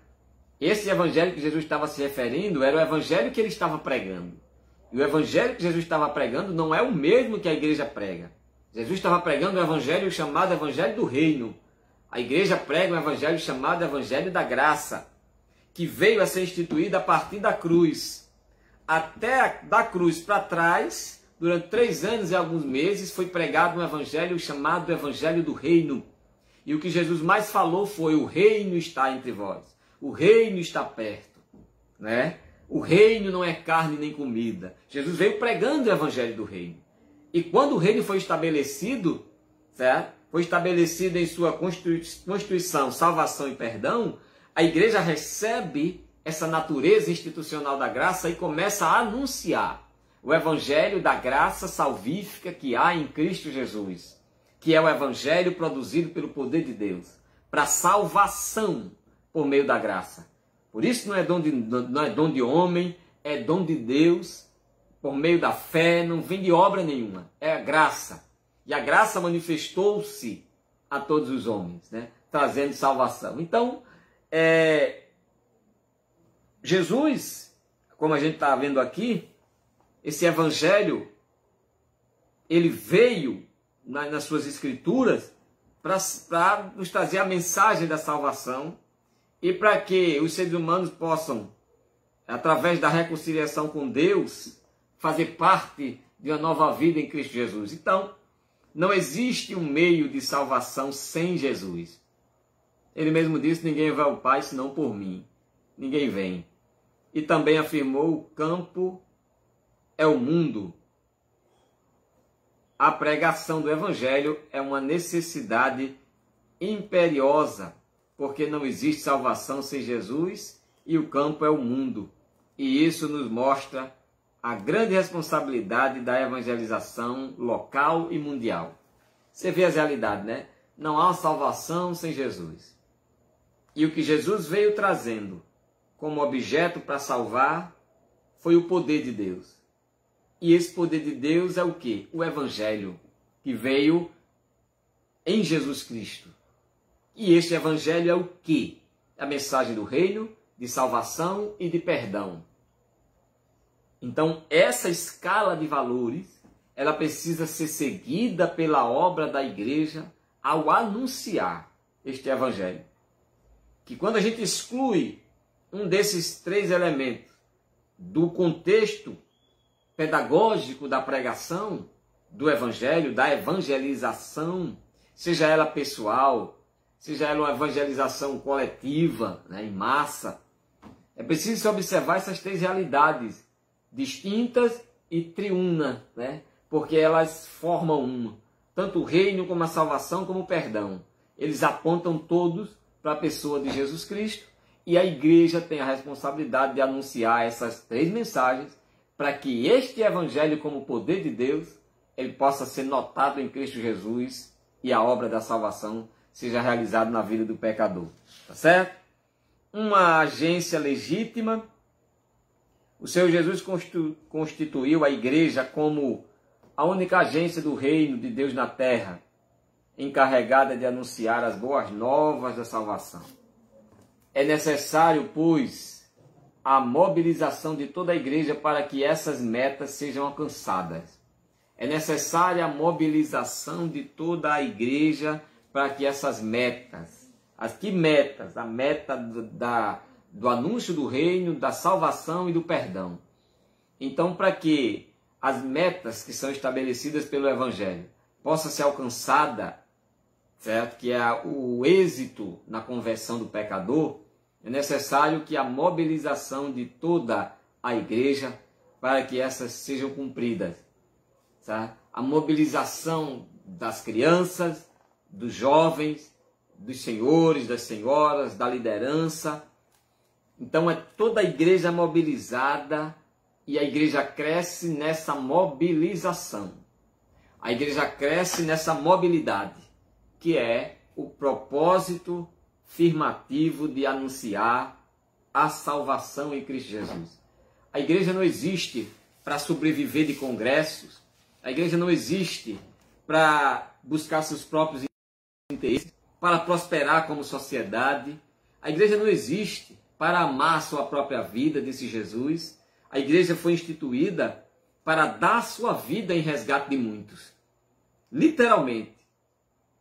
Esse Evangelho que Jesus estava se referindo era o Evangelho que ele estava pregando. E o Evangelho que Jesus estava pregando não é o mesmo que a igreja prega. Jesus estava pregando o Evangelho chamado Evangelho do Reino. A igreja prega um Evangelho chamado Evangelho da Graça, que veio a ser instituído a partir da cruz. Até da cruz para trás, durante 3 anos e alguns meses, foi pregado um Evangelho chamado Evangelho do Reino. E o que Jesus mais falou foi: o reino está entre vós. O reino está perto, né? O reino não é carne nem comida. Jesus veio pregando o Evangelho do Reino. E quando o reino foi estabelecido, certo? Foi estabelecido em sua constituição, salvação e perdão, a igreja recebe essa natureza institucional da graça e começa a anunciar o Evangelho da graça salvífica que há em Cristo Jesus, que é o Evangelho produzido pelo poder de Deus, para salvação por meio da graça. Por isso não é dom de homem, é dom de Deus, por meio da fé, não vem de obra nenhuma, é a graça. E a graça manifestou-se a todos os homens, né? Trazendo salvação. Então, Jesus, como a gente está vendo aqui, esse Evangelho, ele veio nas suas Escrituras para nos trazer a mensagem da salvação e para que os seres humanos possam, através da reconciliação com Deus, fazer parte de uma nova vida em Cristo Jesus. Então, não existe um meio de salvação sem Jesus. Ele mesmo disse: ninguém vai ao Pai senão por mim. Ninguém vem. E também afirmou: o campo é o mundo. A pregação do Evangelho é uma necessidade imperiosa, porque não existe salvação sem Jesus e o campo é o mundo. E isso nos mostra a grande responsabilidade da evangelização local e mundial. Você vê as realidades, né? Não há salvação sem Jesus. E o que Jesus veio trazendo como objeto para salvar foi o poder de Deus. E esse poder de Deus é o quê? O Evangelho, que veio em Jesus Cristo. E este Evangelho é o quê? A mensagem do reino, de salvação e de perdão. Então, essa escala de valores, ela precisa ser seguida pela obra da igreja ao anunciar este evangelho. Que quando a gente exclui um desses três elementos do contexto pedagógico da pregação, do evangelho, da evangelização, seja ela pessoal, seja ela uma evangelização coletiva, né, em massa, é preciso se observar essas três realidades distintas e triuna, né, porque elas formam uma. Tanto o reino como a salvação como o perdão. Eles apontam todos para a pessoa de Jesus Cristo e a igreja tem a responsabilidade de anunciar essas três mensagens para que este evangelho como poder de Deus ele possa ser notado em Cristo Jesus e a obra da salvação seja realizada na vida do pecador. Tá certo? Uma agência legítima. O Senhor Jesus constituiu a igreja como a única agência do reino de Deus na terra, encarregada de anunciar as boas novas da salvação. É necessário, pois, a mobilização de toda a igreja para que essas metas sejam alcançadas. É necessária a mobilização de toda a igreja para que essas metas, que metas? A meta do anúncio do reino, da salvação e do perdão. Então, para que as metas que são estabelecidas pelo evangelho possam ser alcançadas, certo? Que é o êxito na conversão do pecador, é necessário que a mobilização de toda a igreja para que essas sejam cumpridas. Certo? A mobilização das crianças, dos jovens, dos senhores, das senhoras, da liderança. Então é toda a igreja mobilizada e a igreja cresce nessa mobilização. A igreja cresce nessa mobilidade, que é o propósito afirmativo de anunciar a salvação em Cristo Jesus. A igreja não existe para sobreviver de congressos. A igreja não existe para buscar seus próprios interesses, para prosperar como sociedade. A igreja não existe para amar sua própria vida, disse Jesus. A igreja foi instituída para dar sua vida em resgate de muitos. Literalmente.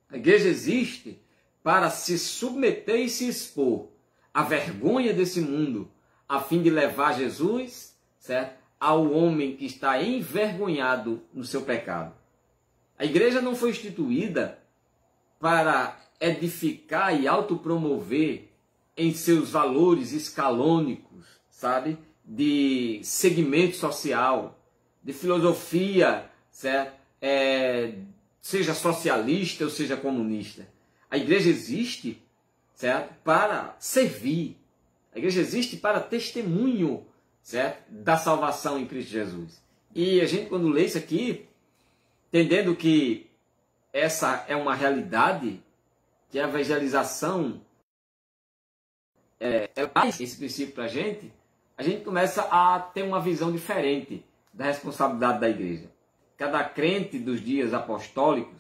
A igreja existe para se submeter e se expor à vergonha desse mundo, a fim de levar Jesus, certo, ao homem que está envergonhado no seu pecado. A igreja não foi instituída para edificar e autopromover em seus valores escalônicos, sabe, de segmento social, de filosofia, certo? Seja socialista ou seja comunista. A igreja existe, certo, para servir. A igreja existe para testemunho, certo, da salvação em Cristo Jesus. E a gente, quando lê isso aqui, entendendo que essa é uma realidade, que a evangelização traz esse princípio para a gente começa a ter uma visão diferente da responsabilidade da igreja. Cada crente dos dias apostólicos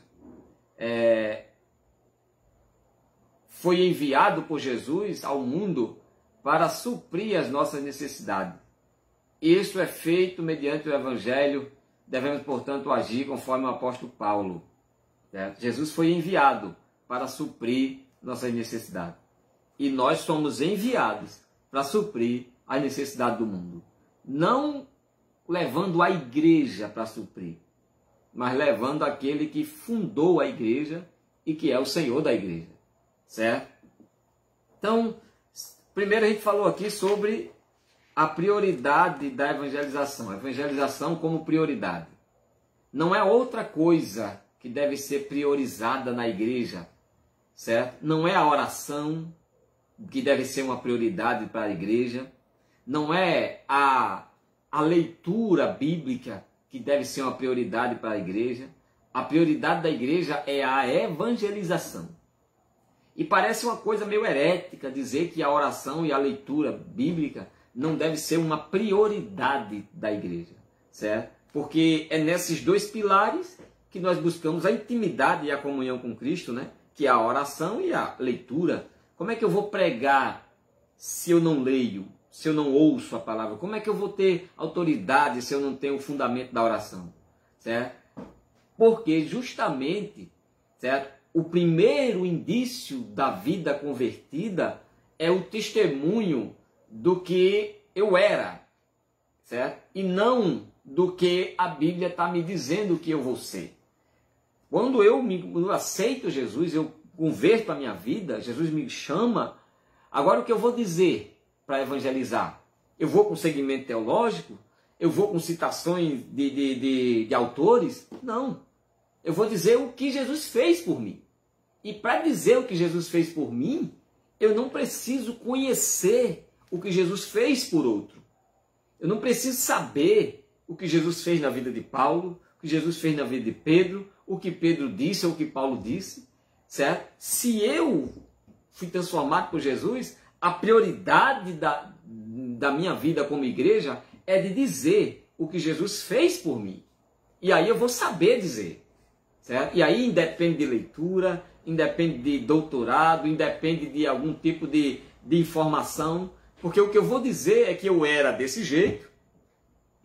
foi enviado por Jesus ao mundo para suprir as nossas necessidades. Isso é feito mediante o Evangelho. Devemos, portanto, agir conforme o apóstolo Paulo. Certo? Jesus foi enviado para suprir nossas necessidades. E nós somos enviados para suprir as necessidades do mundo. Não levando a igreja para suprir, mas levando aquele que fundou a igreja e que é o Senhor da igreja. Certo? Então, primeiro a gente falou aqui sobre a prioridade da evangelização. A evangelização como prioridade. Não é outra coisa que deve ser priorizada na igreja, certo? Não é a oração que deve ser uma prioridade para a igreja. Não é a leitura bíblica que deve ser uma prioridade para a igreja. A prioridade da igreja é a evangelização. E parece uma coisa meio herética dizer que a oração e a leitura bíblica não deve ser uma prioridade da igreja, certo? Porque é nesses dois pilares que nós buscamos a intimidade e a comunhão com Cristo, né? Que é a oração e a leitura. Como é que eu vou pregar se eu não leio, se eu não ouço a palavra? Como é que eu vou ter autoridade se eu não tenho o fundamento da oração, certo? Porque justamente, certo, o primeiro indício da vida convertida é o testemunho do que eu era, certo? E não do que a Bíblia está me dizendo que eu vou ser. Quando eu aceito Jesus, eu converto a minha vida, Jesus me chama, agora o que eu vou dizer para evangelizar? Eu vou com segmento teológico? Eu vou com citações de autores? Não. Eu vou dizer o que Jesus fez por mim. E para dizer o que Jesus fez por mim, eu não preciso conhecer o que Jesus fez por outro. Eu não preciso saber o que Jesus fez na vida de Paulo, o que Jesus fez na vida de Pedro, o que Pedro disse ou o que Paulo disse, certo? Se eu fui transformado por Jesus, a prioridade da minha vida como igreja é de dizer o que Jesus fez por mim. E aí eu vou saber dizer, certo? E aí independe de leitura, independe de doutorado, independe de algum tipo de informação, porque o que eu vou dizer é que eu era desse jeito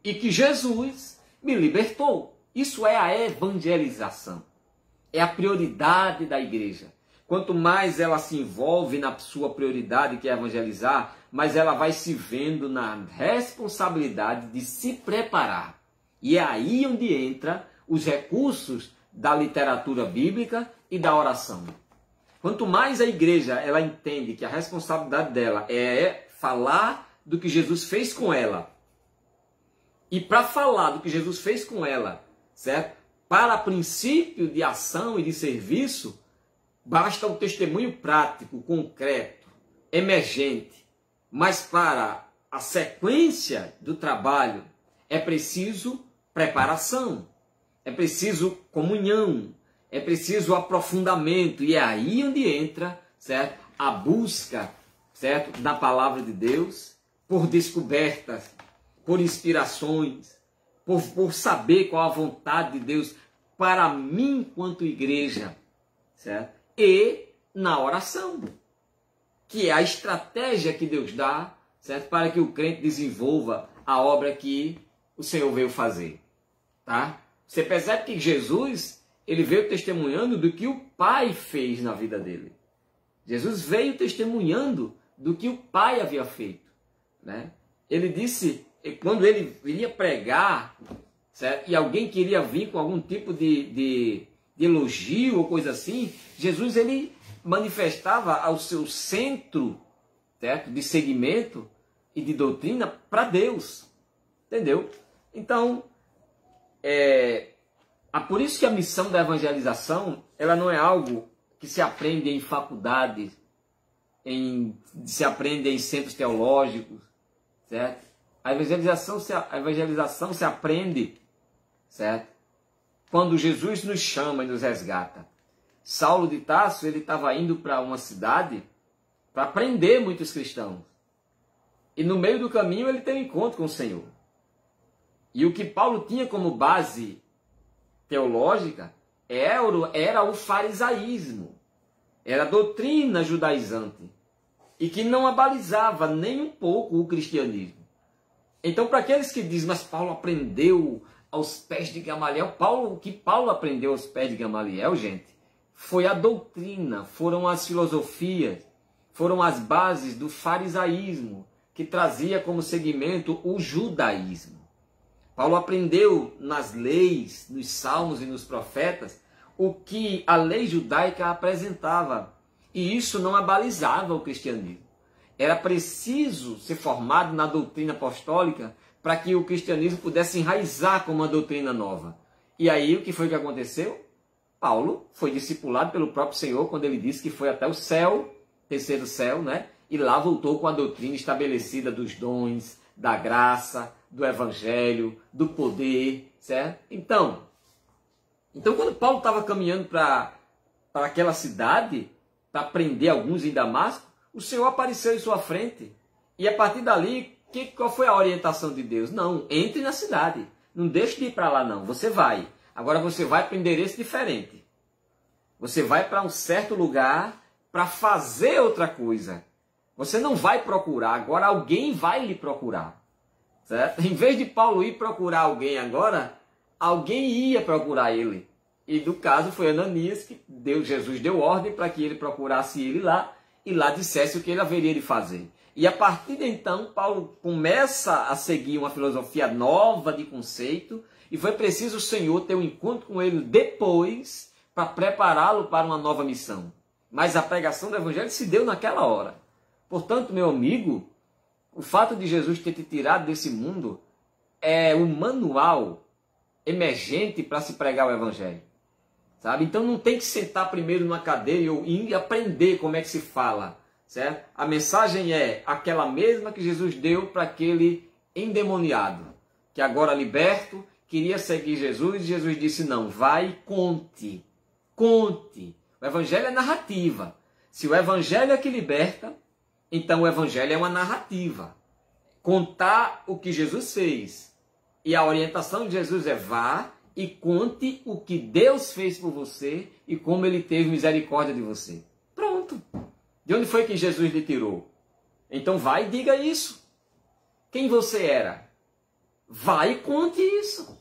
e que Jesus me libertou. Isso é a evangelização. É a prioridade da igreja. Quanto mais ela se envolve na sua prioridade, que é evangelizar, mais ela vai se vendo na responsabilidade de se preparar. E é aí onde entra os recursos da literatura bíblica e da oração. Quanto mais a igreja ela entende que a responsabilidade dela é falar do que Jesus fez com ela, e para falar do que Jesus fez com ela, certo? Para princípio de ação e de serviço, basta um testemunho prático, concreto, emergente. Mas para a sequência do trabalho é preciso preparação, é preciso comunhão, é preciso aprofundamento. E é aí onde entra, certo? A busca, certo? Da palavra de Deus, por descobertas, por inspirações, por saber qual a vontade de Deus para mim enquanto igreja, certo? E na oração, que é a estratégia que Deus dá, certo? Para que o crente desenvolva a obra que o Senhor veio fazer, tá? Você percebe que Jesus, ele veio testemunhando do que o Pai fez na vida dele. Jesus veio testemunhando do que o Pai havia feito, né? Ele disse, quando ele iria pregar, certo? E alguém queria vir com algum tipo de elogio ou coisa assim, Jesus ele manifestava ao seu centro, certo? De segmento e de doutrina para Deus, entendeu? Então, por isso que a missão da evangelização, ela não é algo que se aprende em faculdades, se aprende em centros teológicos, certo? A evangelização se aprende, certo? Quando Jesus nos chama e nos resgata. Saulo de Tarso, ele estava indo para uma cidade para prender muitos cristãos. E no meio do caminho ele teve um encontro com o Senhor. E o que Paulo tinha como base teológica era o farisaísmo. Era a doutrina judaizante. E que não abalizava nem um pouco o cristianismo. Então, para aqueles que dizem, mas Paulo aprendeu aos pés de Gamaliel, o que Paulo aprendeu aos pés de Gamaliel, gente, foi a doutrina, foram as filosofias, foram as bases do farisaísmo, que trazia como segmento o judaísmo. Paulo aprendeu nas leis, nos salmos e nos profetas, o que a lei judaica apresentava. E isso não abalizava o cristianismo. Era preciso ser formado na doutrina apostólica para que o cristianismo pudesse enraizar como uma doutrina nova. E aí o que foi que aconteceu? Paulo foi discipulado pelo próprio Senhor quando ele disse que foi até o céu, terceiro céu, né? E lá voltou com a doutrina estabelecida dos dons, da graça, do evangelho, do poder, certo? Então quando Paulo estava caminhando para aquela cidade, para prender alguns em Damasco, o Senhor apareceu em sua frente. E a partir dali, qual foi a orientação de Deus? Não, entre na cidade. Não deixe de ir para lá, não. Você vai. Agora você vai para um endereço diferente. Você vai para um certo lugar para fazer outra coisa. Você não vai procurar, agora alguém vai lhe procurar. Certo? Em vez de Paulo ir procurar alguém agora, alguém ia procurar ele. E do caso foi Ananias que Jesus deu ordem para que ele procurasse ele lá e lá dissesse o que ele haveria de fazer. E a partir de então, Paulo começa a seguir uma filosofia nova de conceito e foi preciso o Senhor ter um encontro com ele depois para prepará-lo para uma nova missão. Mas a pregação do Evangelho se deu naquela hora. Portanto, meu amigo, o fato de Jesus ter te tirado desse mundo é um manual emergente para se pregar o Evangelho. Sabe? Então não tem que sentar primeiro numa cadeira e aprender como é que se fala. Certo? A mensagem é aquela mesma que Jesus deu para aquele endemoniado, que agora liberto, queria seguir Jesus, e Jesus disse, não, vai e conte. Conte. O Evangelho é narrativa. Se o Evangelho é que liberta, então o Evangelho é uma narrativa. Contar o que Jesus fez. E a orientação de Jesus é vá e conte o que Deus fez por você e como Ele teve misericórdia de você. Pronto. De onde foi que Jesus lhe tirou? Então vai e diga isso. Quem você era? Vai e conte isso.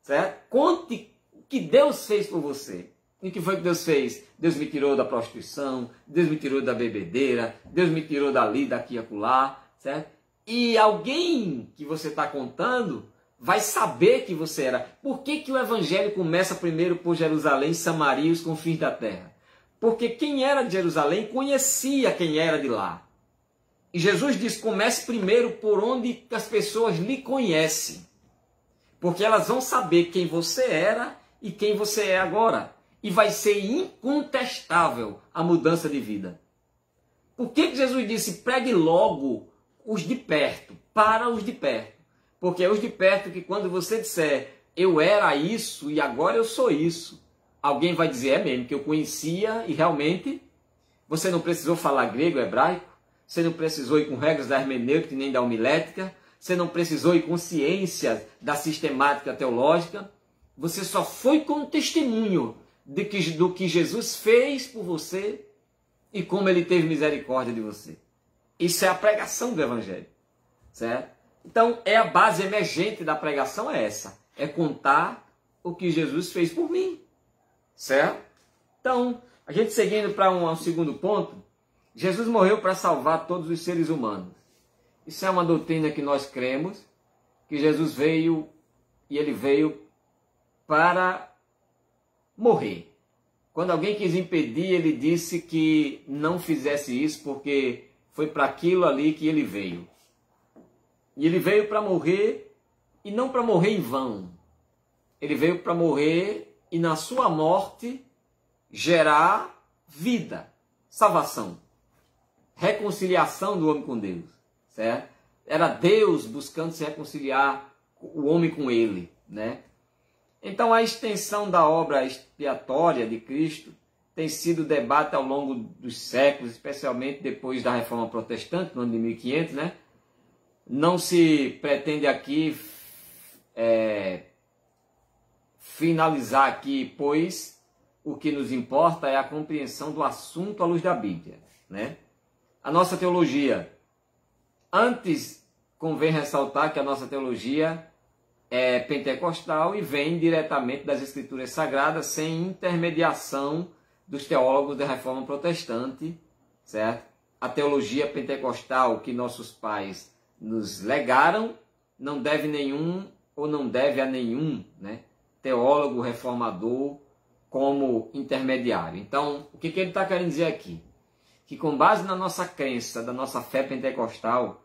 Certo? Conte o que Deus fez por você. E o que foi que Deus fez? Deus me tirou da prostituição, Deus me tirou da bebedeira, Deus me tirou dali, daqui e acolá, certo? E alguém que você está contando vai saber que você era. Por que que o Evangelho começa primeiro por Jerusalém, Samaria e os confins da terra? Porque quem era de Jerusalém conhecia quem era de lá. E Jesus diz, comece primeiro por onde as pessoas lhe conhecem. Porque elas vão saber quem você era e quem você é agora. E vai ser incontestável a mudança de vida. Por que Jesus disse, pregue logo os de perto, para os de perto? Porque é os de perto que quando você disser, eu era isso e agora eu sou isso, alguém vai dizer, é mesmo, que eu conhecia e realmente você não precisou falar grego, hebraico, você não precisou ir com regras da hermenêutica nem da homilética, você não precisou ir com ciências da sistemática teológica, você só foi com testemunho do que Jesus fez por você e como Ele teve misericórdia de você. Isso é a pregação do Evangelho, certo? Então, é a base emergente da pregação é essa, é contar o que Jesus fez por mim, certo? Então, a gente seguindo para um segundo ponto, Jesus morreu para salvar todos os seres humanos. Isso é uma doutrina que nós cremos, que Jesus veio e Ele veio para morrer. Quando alguém quis impedir, Ele disse que não fizesse isso porque foi para aquilo ali que Ele veio. E Ele veio para morrer e não para morrer em vão. Ele veio para morrer e na sua morte gerar vida, salvação, reconciliação do homem com Deus, certo? Era Deus buscando se reconciliar o homem com Ele, né? Então a extensão da obra expiatória de Cristo tem sido debate ao longo dos séculos, especialmente depois da Reforma Protestante, no ano de 1500, né? Não se pretende aqui finalizar aqui, pois o que nos importa é a compreensão do assunto à luz da Bíblia, né? A nossa teologia, antes convém ressaltar que a nossa teologia é pentecostal e vem diretamente das Escrituras Sagradas, sem intermediação dos teólogos da Reforma Protestante, certo? A teologia pentecostal que nossos pais nos legaram não deve a nenhum, né, teólogo reformador como intermediário. Então, o que ele está querendo dizer aqui? Que com base na nossa crença, da nossa fé pentecostal,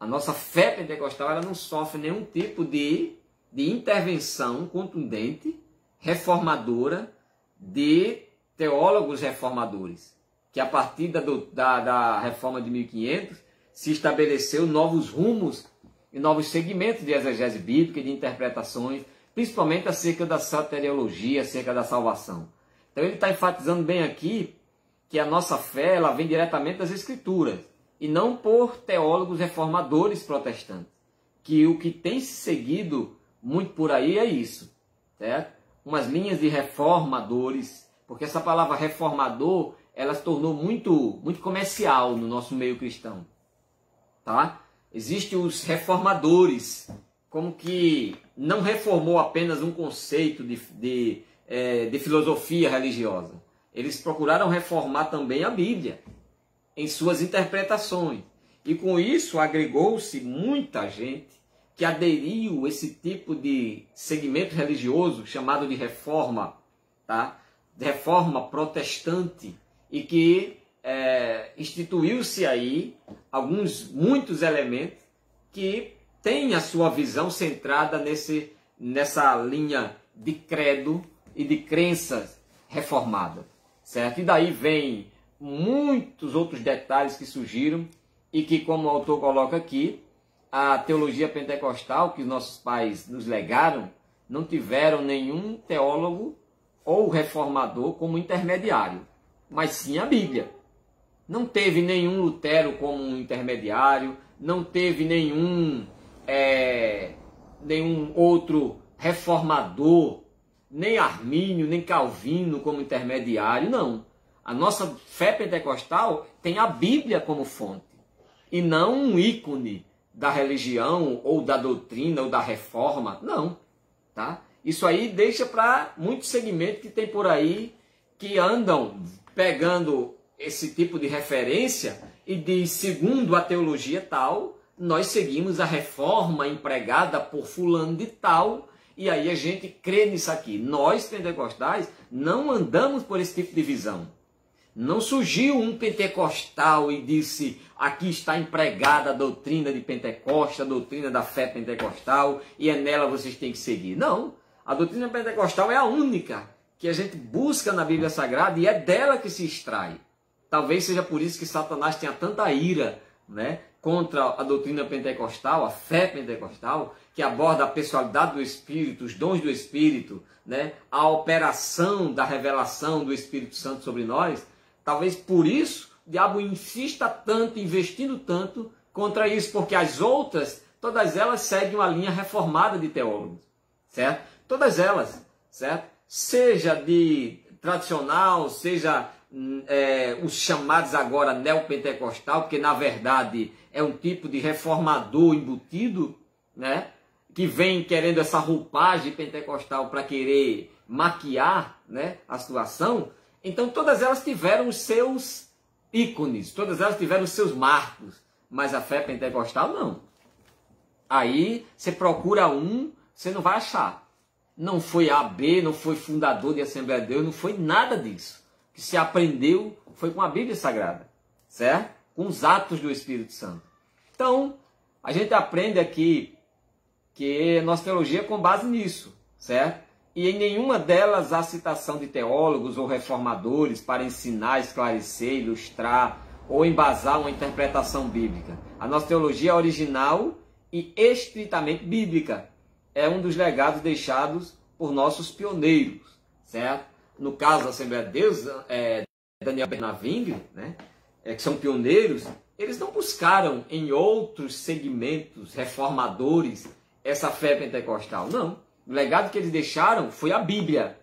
a nossa fé pentecostal ela não sofre nenhum tipo de intervenção contundente, reformadora, de teólogos reformadores, que a partir da reforma de 1500 se estabeleceu novos rumos e novos segmentos de exegese bíblica e de interpretações, principalmente acerca da soteriologia, acerca da salvação. Então ele está enfatizando bem aqui que a nossa fé ela vem diretamente das Escrituras, e não por teólogos reformadores protestantes, que o que tem se seguido muito por aí é isso, certo? Umas linhas de reformadores, porque essa palavra reformador, ela se tornou muito comercial no nosso meio cristão, tá? Existem os reformadores, como que não reformou apenas um conceito de filosofia religiosa. Eles procuraram reformar também a Bíblia em suas interpretações. E com isso agregou-se muita gente que aderiu a esse tipo de segmento religioso chamado de reforma, tá? De reforma protestante, e que instituiu-se aí muitos elementos que têm a sua visão centrada nessa linha de credo e de crenças reformadas, certo? E daí vem muitos outros detalhes que surgiram e que, como o autor coloca aqui, a teologia pentecostal que nossos pais nos legaram não tiveram nenhum teólogo ou reformador como intermediário, mas sim a Bíblia. Não teve nenhum Lutero como um intermediário, não teve nenhum outro reformador, nem Armínio, nem Calvino como intermediário, não. A nossa fé pentecostal tem a Bíblia como fonte, e não um ícone da religião, ou da doutrina, ou da reforma, não. Tá? Isso aí deixa para muitos segmentos que tem por aí, que andam pegando esse tipo de referência e diz, segundo a teologia tal, nós seguimos a reforma empregada por fulano de tal, e aí a gente crê nisso aqui. Nós, pentecostais, não andamos por esse tipo de visão. Não surgiu um pentecostal e disse, aqui está empregada a doutrina de Pentecostes, a doutrina da fé pentecostal, e é nela vocês têm que seguir. Não, a doutrina pentecostal é a única que a gente busca na Bíblia Sagrada e é dela que se extrai. Talvez seja por isso que Satanás tenha tanta ira, né, contra a doutrina pentecostal, a fé pentecostal, que aborda a pessoalidade do Espírito, os dons do Espírito, né, a operação da revelação do Espírito Santo sobre nós. Talvez por isso o diabo insista tanto, investindo tanto contra isso, porque as outras, todas elas seguem uma linha reformada de teólogos, certo? Todas elas, certo? Seja de tradicional, seja os chamados agora neopentecostal, porque na verdade é um tipo de reformador embutido, né? Que vem querendo essa roupagem pentecostal para querer maquiar, né, a situação. Então todas elas tiveram os seus ícones, todas elas tiveram os seus marcos, mas a fé pentecostal não. Aí você procura você não vai achar. Não foi AB, não foi fundador de Assembleia de Deus, não foi nada disso. O que se aprendeu foi com a Bíblia Sagrada, certo? Com os atos do Espírito Santo. Então, a gente aprende aqui que nossa teologia é com base nisso, certo? E em nenhuma delas há citação de teólogos ou reformadores para ensinar, esclarecer, ilustrar ou embasar uma interpretação bíblica. A nossa teologia é original e estritamente bíblica. É um dos legados deixados por nossos pioneiros, certo? No caso da Assembleia de Deus, Daniel Bernavingre, né, que são pioneiros, eles não buscaram em outros segmentos reformadores essa fé pentecostal, não. O legado que eles deixaram foi a Bíblia,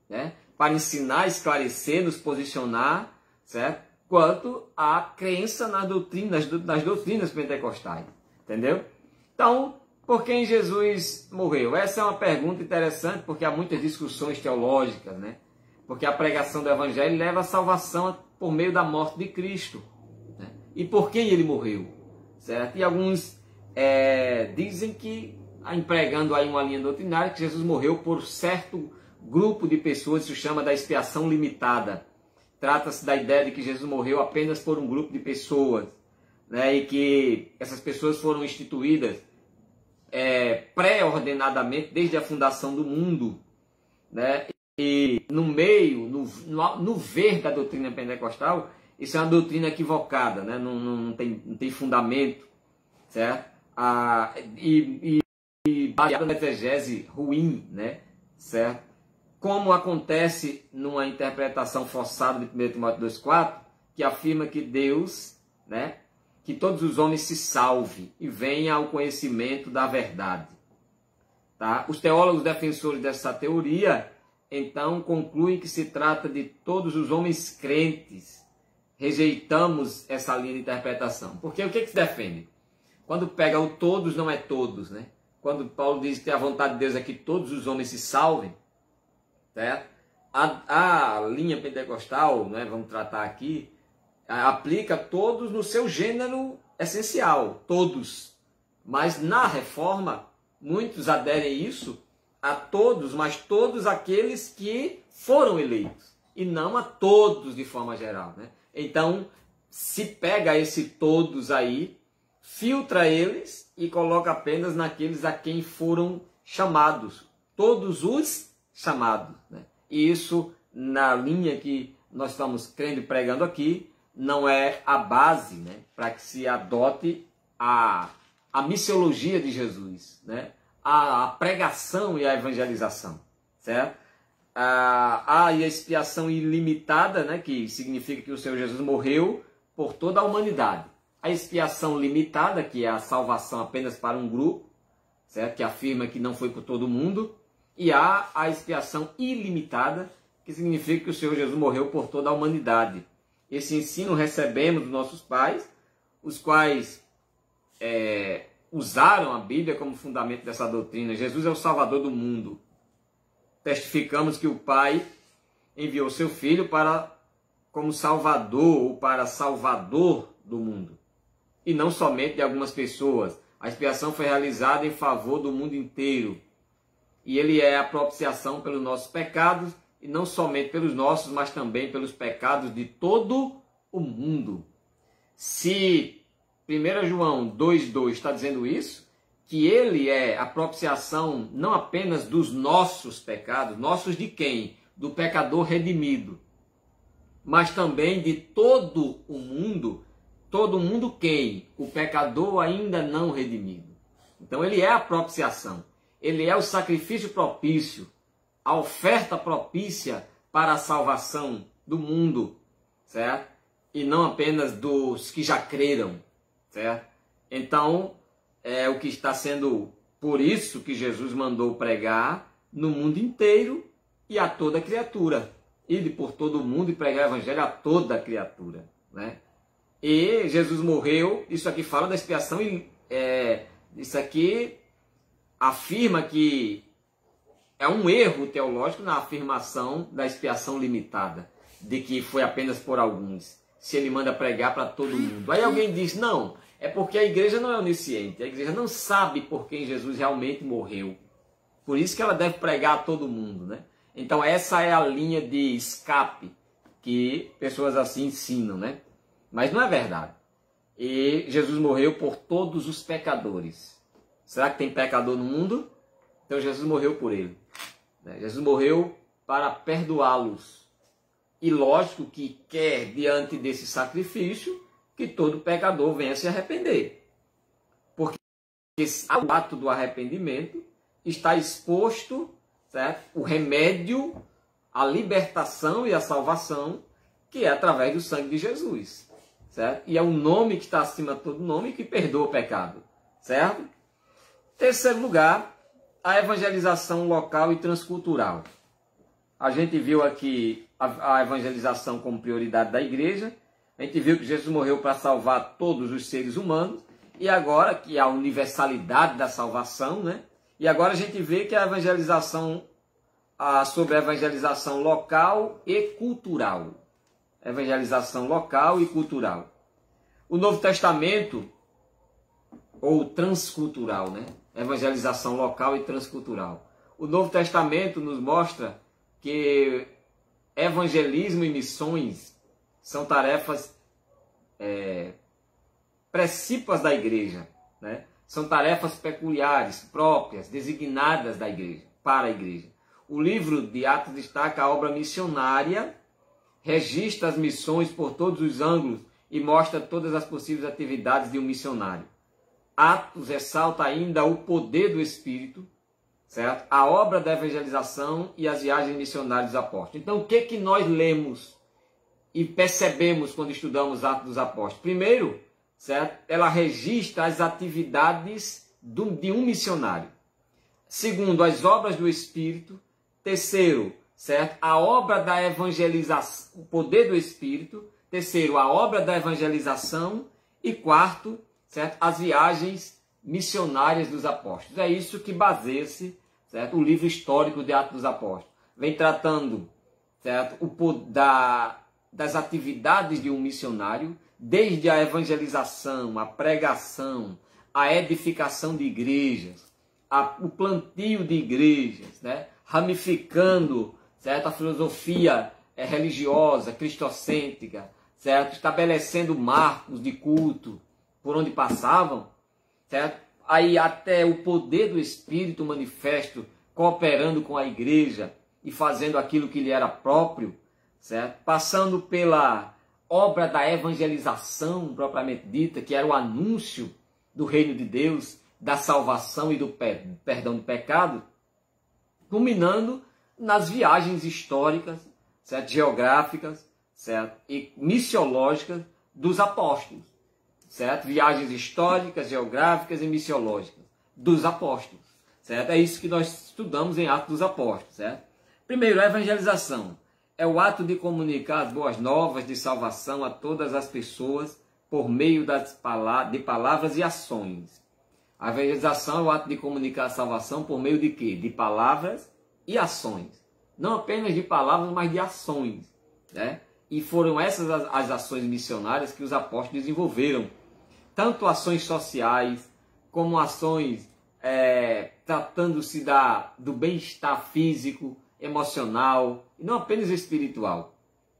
né, para ensinar, esclarecer, nos posicionar, certo, quanto à crença nas doutrinas pentecostais, entendeu? Então, por quem Jesus morreu? Essa é uma pergunta interessante, porque há muitas discussões teológicas, né? Porque a pregação do Evangelho leva à salvação por meio da morte de Cristo, né? E por quem ele morreu, certo? E alguns dizem que, empregando aí uma linha doutrinária, que Jesus morreu por certo grupo de pessoas, isso chama da expiação limitada. Trata-se da ideia de que Jesus morreu apenas por um grupo de pessoas, né? E que essas pessoas foram instituídas pré-ordenadamente desde a fundação do mundo, né? E no meio, no ver da doutrina pentecostal, isso é uma doutrina equivocada, né? Não tem fundamento, certo? E baseada na exegese ruim, né? Certo? Como acontece numa interpretação forçada de 1 Timóteo 2,4, que afirma que Deus, né, que todos os homens se salvem e venham ao conhecimento da verdade. Tá? Os teólogos defensores dessa teoria, então, concluem que se trata de todos os homens crentes. Rejeitamos essa linha de interpretação. Porque o que se defende? Quando pega o todos, não é todos, né? Quando Paulo diz que a vontade de Deus é que todos os homens se salvem, certo? A linha pentecostal, né, vamos tratar aqui, aplica todos no seu gênero essencial, todos. Mas na reforma, muitos aderem isso a todos, mas todos aqueles que foram eleitos, e não a todos de forma geral, né? Então, se pega esse todos aí, filtra eles e coloca apenas naqueles a quem foram chamados, todos os chamados, né? E isso, na linha que nós estamos crendo e pregando aqui, não é a base, né, para que se adote a missiologia de Jesus, né, a pregação e a evangelização, certo? A expiação ilimitada, né, que significa que o Senhor Jesus morreu por toda a humanidade. A expiação limitada, que é a salvação apenas para um grupo, certo? Que afirma que não foi por todo mundo. E há a expiação ilimitada, que significa que o Senhor Jesus morreu por toda a humanidade. Esse ensino recebemos dos nossos pais, os quais usaram a Bíblia como fundamento dessa doutrina. Jesus é o Salvador do mundo. Testificamos que o Pai enviou seu Filho como Salvador ou para Salvador do mundo. E não somente de algumas pessoas. A expiação foi realizada em favor do mundo inteiro. E ele é a propiciação pelos nossos pecados, e não somente pelos nossos, mas também pelos pecados de todo o mundo. Se 1 João 2,2 está dizendo isso, que ele é a propiciação não apenas dos nossos pecados, nossos de quem? Do pecador redimido, mas também de todo o mundo quem? O pecador ainda não redimido. Então ele é a propiciação. Ele é o sacrifício propício, a oferta propícia para a salvação do mundo, certo? E não apenas dos que já creram, certo? Então, é o que está sendo, por isso que Jesus mandou pregar no mundo inteiro e a toda criatura. Ide por todo o mundo e pregar o evangelho a toda criatura, né? E Jesus morreu, isso aqui fala da expiação, isso aqui afirma que é um erro teológico na afirmação da expiação limitada, de que foi apenas por alguns, se ele manda pregar para todo mundo. Aí alguém diz, não, é porque a igreja não é onisciente, a igreja não sabe por quem Jesus realmente morreu. Por isso que ela deve pregar a todo mundo, né? Então essa é a linha de escape que pessoas assim ensinam, né? Mas não é verdade. E Jesus morreu por todos os pecadores. Será que tem pecador no mundo? Então Jesus morreu por ele. Jesus morreu para perdoá-los. E lógico que quer, diante desse sacrifício, que todo pecador venha se arrepender. Porque ao ato do arrependimento está exposto, certo? O remédio, a libertação e a salvação, que é através do sangue de Jesus. Certo? E é o nome que está acima de todo nome que perdoa o pecado. Certo? Terceiro lugar, a evangelização local e transcultural. A gente viu aqui a evangelização como prioridade da igreja. A gente viu que Jesus morreu para salvar todos os seres humanos. E agora, que a universalidade da salvação, né? E agora a gente vê que a evangelização, sobre a evangelização local e cultural. Evangelização local e cultural. O Novo Testamento, ou transcultural, né? Evangelização local e transcultural. O Novo Testamento nos mostra que evangelismo e missões são tarefas precípuas da igreja, né? São tarefas peculiares, próprias, designadas da igreja, para a igreja. O livro de Atos destaca a obra missionária, registra as missões por todos os ângulos e mostra todas as possíveis atividades de um missionário. Atos ressalta ainda o poder do Espírito, certo? A obra da evangelização e as viagens missionárias dos apóstolos. Então, o que nós lemos e percebemos quando estudamos Atos dos Apóstolos? Primeiro, certo? Ela registra as atividades de um missionário. Segundo, as obras do Espírito. Terceiro, certo? A obra da evangelização, o poder do Espírito. Terceiro, a obra da evangelização. E quarto, certo? As viagens missionárias dos apóstolos. É isso que baseia-se, certo? O livro histórico de Atos dos Apóstolos. Vem tratando certo? Das atividades de um missionário, desde a evangelização, a pregação, a edificação de igrejas, o plantio de igrejas, né? Ramificando, certo? A filosofia religiosa, cristocêntrica, certo? Estabelecendo marcos de culto por onde passavam, certo? Aí até o poder do Espírito manifesto cooperando com a igreja e fazendo aquilo que lhe era próprio, certo? Passando pela obra da evangelização propriamente dita, que era o anúncio do reino de Deus, da salvação e do perdão do pecado, culminando nas viagens históricas, certo? Geográficas, certo? E missiológicas dos apóstolos, certo? Viagens históricas, geográficas e missiológicas dos apóstolos, certo? É isso que nós estudamos em Atos dos Apóstolos, certo? Primeiro, a evangelização é o ato de comunicar as boas novas de salvação a todas as pessoas por meio de palavras e ações. A evangelização é o ato de comunicar a salvação por meio de quê? De palavras e ações. Não apenas de palavras, mas de ações, né? E foram essas as ações missionárias que os apóstolos desenvolveram. Tanto ações sociais, como ações tratando-se do bem-estar físico, emocional, e não apenas espiritual.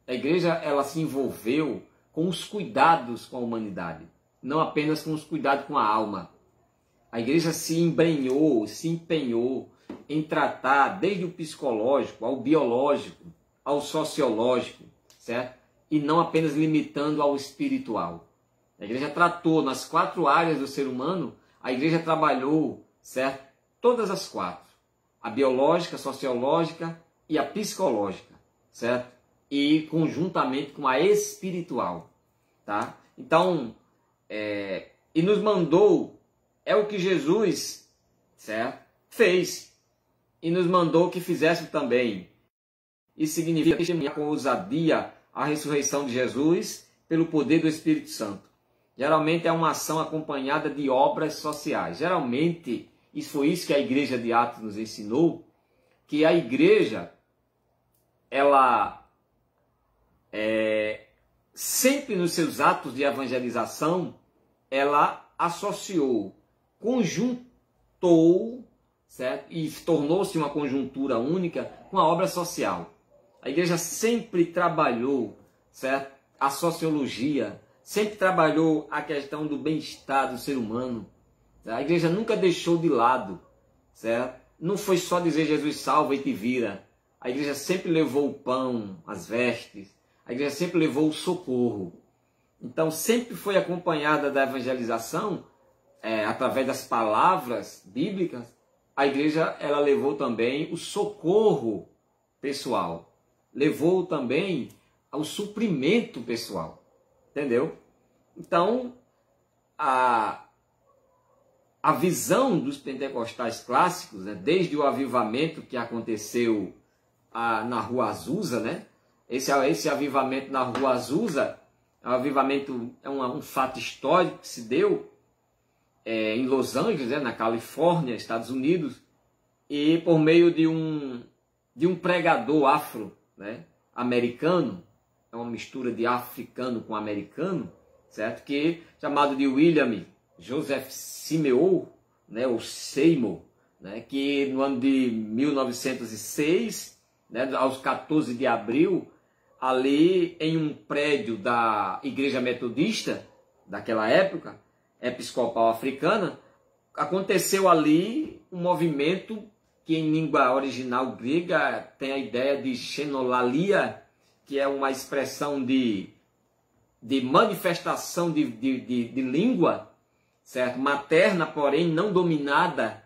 A igreja ela se envolveu com os cuidados com a humanidade, não apenas com os cuidados com a alma. A igreja se embrenhou, se empenhou em tratar desde o psicológico, ao biológico, ao sociológico, certo? E não apenas limitando ao espiritual. A igreja tratou nas 4 áreas do ser humano, a igreja trabalhou, certo? Todas as 4. A biológica, a sociológica e a psicológica, certo? E conjuntamente com a espiritual, tá? Então, e nos mandou, é o que Jesus, certo? Fez. E nos mandou que fizesse também. Isso significa testemunhar com ousadia a ressurreição de Jesus pelo poder do Espírito Santo. Geralmente é uma ação acompanhada de obras sociais. Geralmente, isso foi isso que a igreja de Atos nos ensinou, que a igreja, ela sempre nos seus atos de evangelização, ela associou, conjuntou, certo? E tornou-se uma conjuntura única com a obra social. A igreja sempre trabalhou, certo? A sociologia, sempre trabalhou a questão do bem-estar do ser humano. A igreja nunca deixou de lado, certo? Não foi só dizer Jesus salva e te vira. A igreja sempre levou o pão, as vestes. A igreja sempre levou o socorro. Então, sempre foi acompanhada da evangelização, através das palavras bíblicas. A igreja ela levou também o socorro pessoal. Levou também ao suprimento pessoal. Entendeu? Então, a visão dos pentecostais clássicos, né, desde o avivamento que aconteceu na Rua Azusa, né? Esse avivamento na Rua Azusa, um fato histórico que se deu em Los Angeles, né, na Califórnia, Estados Unidos, e por meio de um pregador afro, né, americano, é uma mistura de africano com americano, certo? Chamado de William Joseph Seymour, né, ou Seymour, né, que no ano de 1906, né, aos 14 de abril, ali em um prédio da Igreja Metodista, daquela época, episcopal africana, aconteceu ali um movimento que em língua original grega tem a ideia de xenolalia, que é uma expressão de manifestação de língua, certo? Materna, porém não dominada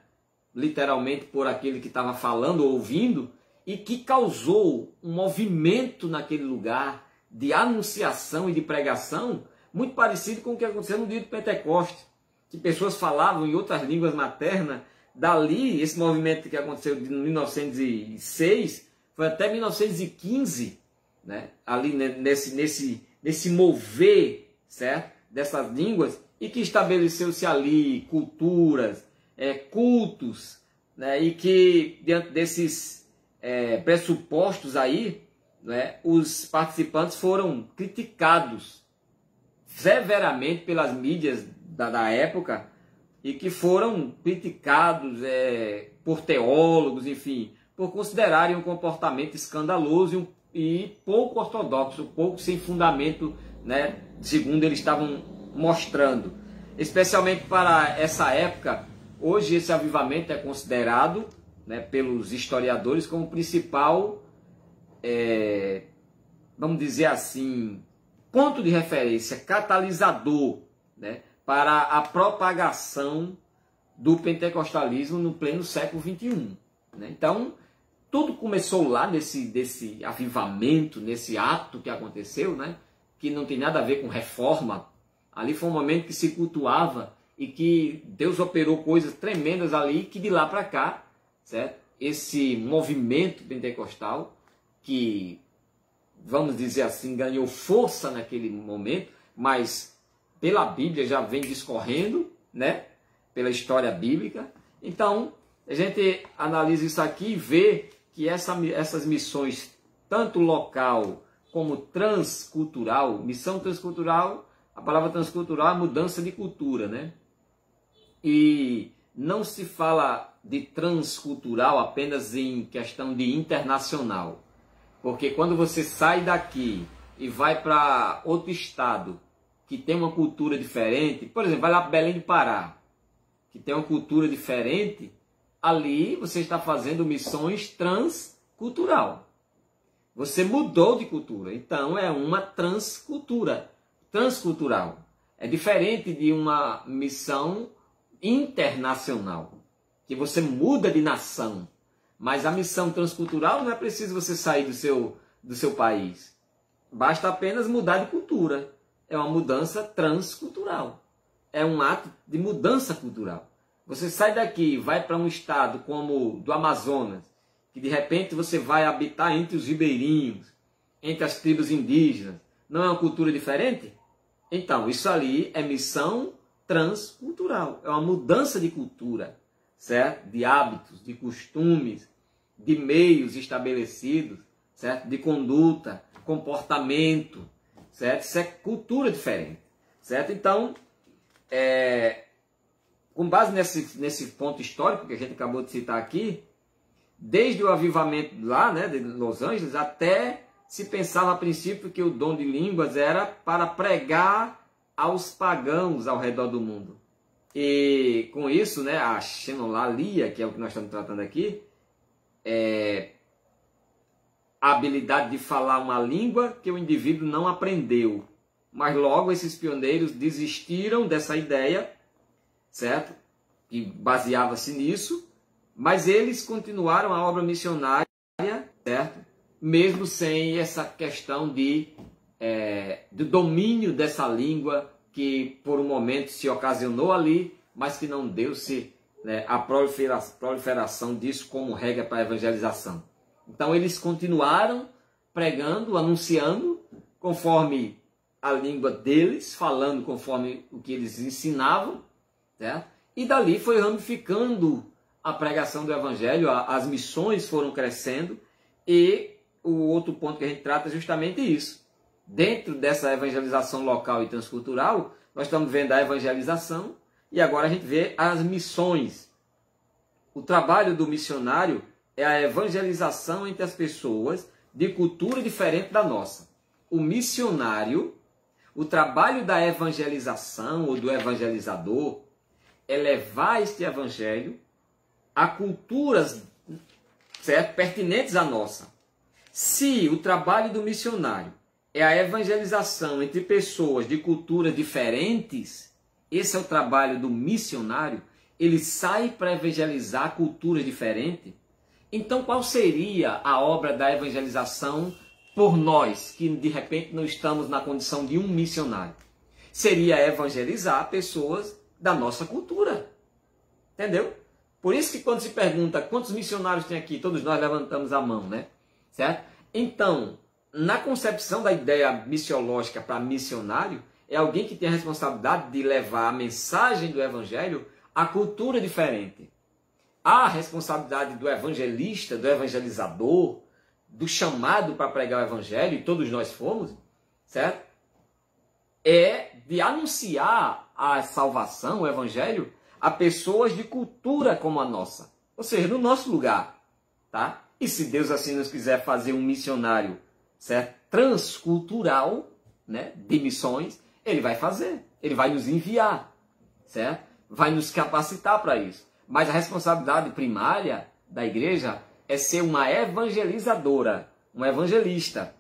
literalmente por aquele que estava falando ou ouvindo, e que causou um movimento naquele lugar de anunciação e de pregação muito parecido com o que aconteceu no dia do Pentecostes, que pessoas falavam em outras línguas maternas. Dali, esse movimento que aconteceu em 1906 foi até 1915, né? Ali nesse mover, certo? Dessas línguas, e que estabeleceu-se ali culturas, cultos, né? E que diante desses pressupostos aí, né, os participantes foram criticados severamente pelas mídias da época, e que foram criticados por teólogos, enfim, por considerarem um comportamento escandaloso e pouco ortodoxo, pouco sem fundamento, né, segundo eles estavam mostrando. Especialmente para essa época, hoje esse avivamento é considerado, né, pelos historiadores como o principal, vamos dizer assim, ponto de referência, catalisador, né, para a propagação do pentecostalismo no pleno século XXI. Né? Então, tudo começou lá desse avivamento, nesse ato que aconteceu, né, que não tem nada a ver com reforma. Ali foi um momento que se cultuava e que Deus operou coisas tremendas ali, que de lá para cá, certo? Esse movimento pentecostal, que, vamos dizer assim, ganhou força naquele momento, mas pela Bíblia já vem discorrendo, né? Pela história bíblica. Então, a gente analisa isso aqui e vê que essas missões, tanto local como transcultural, missão transcultural, a palavra transcultural é mudança de cultura, né? E não se fala de transcultural apenas em questão de internacional. Porque quando você sai daqui e vai para outro estado que tem uma cultura diferente, por exemplo, vai lá para Belém do Pará, que tem uma cultura diferente, ali você está fazendo missões transcultural. Você mudou de cultura, então é uma transcultural. É diferente de uma missão internacional, que você muda de nação. Mas a missão transcultural não é preciso você sair do seu país. Basta apenas mudar de cultura. É uma mudança transcultural. É um ato de mudança cultural. Você sai daqui e vai para um estado como do Amazonas, que de repente você vai habitar entre os ribeirinhos, entre as tribos indígenas. Não é uma cultura diferente? Então, isso ali é missão transcultural. É uma mudança de cultura, certo? De hábitos, de costumes, de meios estabelecidos, certo? De conduta, comportamento, certo? Isso é cultura diferente, certo? Então, com base nesse ponto histórico que a gente acabou de citar aqui, desde o avivamento lá, né, de Los Angeles, até se pensava a princípio que o dom de línguas era para pregar aos pagãos ao redor do mundo. E com isso, né, a xenolalia, que é o que nós estamos tratando aqui, a habilidade de falar uma língua que o indivíduo não aprendeu. Mas logo esses pioneiros desistiram dessa ideia, certo? Que baseava-se nisso, mas eles continuaram a obra missionária, certo? Mesmo sem essa questão do domínio dessa língua que por um momento se ocasionou ali, mas que não deu-se, né, a proliferação disso como regra para a evangelização. Então eles continuaram pregando, anunciando, conforme a língua deles, falando conforme o que eles ensinavam, certo? E dali foi ramificando a pregação do evangelho, as missões foram crescendo, e o outro ponto que a gente trata é justamente isso. Dentro dessa evangelização local e transcultural, nós estamos vendo a evangelização e agora a gente vê as missões. O trabalho do missionário é a evangelização entre as pessoas de cultura diferente da nossa. O missionário, o trabalho da evangelização ou do evangelizador é levar este evangelho a culturas, certo, pertinentes à nossa. Se o trabalho do missionário é a evangelização entre pessoas de culturas diferentes, esse é o trabalho do missionário, ele sai para evangelizar culturas diferentes. Então, qual seria a obra da evangelização por nós, que de repente não estamos na condição de um missionário? Seria evangelizar pessoas da nossa cultura. Entendeu? Por isso que quando se pergunta quantos missionários tem aqui, todos nós levantamos a mão, né? Certo? Então, na concepção da ideia missiológica para missionário, é alguém que tem a responsabilidade de levar a mensagem do evangelho a cultura diferente. A responsabilidade do evangelista, do evangelizador, do chamado para pregar o evangelho, e todos nós fomos, certo? É de anunciar a salvação, o evangelho, a pessoas de cultura como a nossa. Ou seja, no nosso lugar, tá? E se Deus assim nos quiser fazer um missionário, certo? Transcultural, né? De missões, Ele vai fazer. Ele vai nos enviar, certo? Vai nos capacitar para isso. Mas a responsabilidade primária da igreja é ser uma evangelizadora, um evangelista,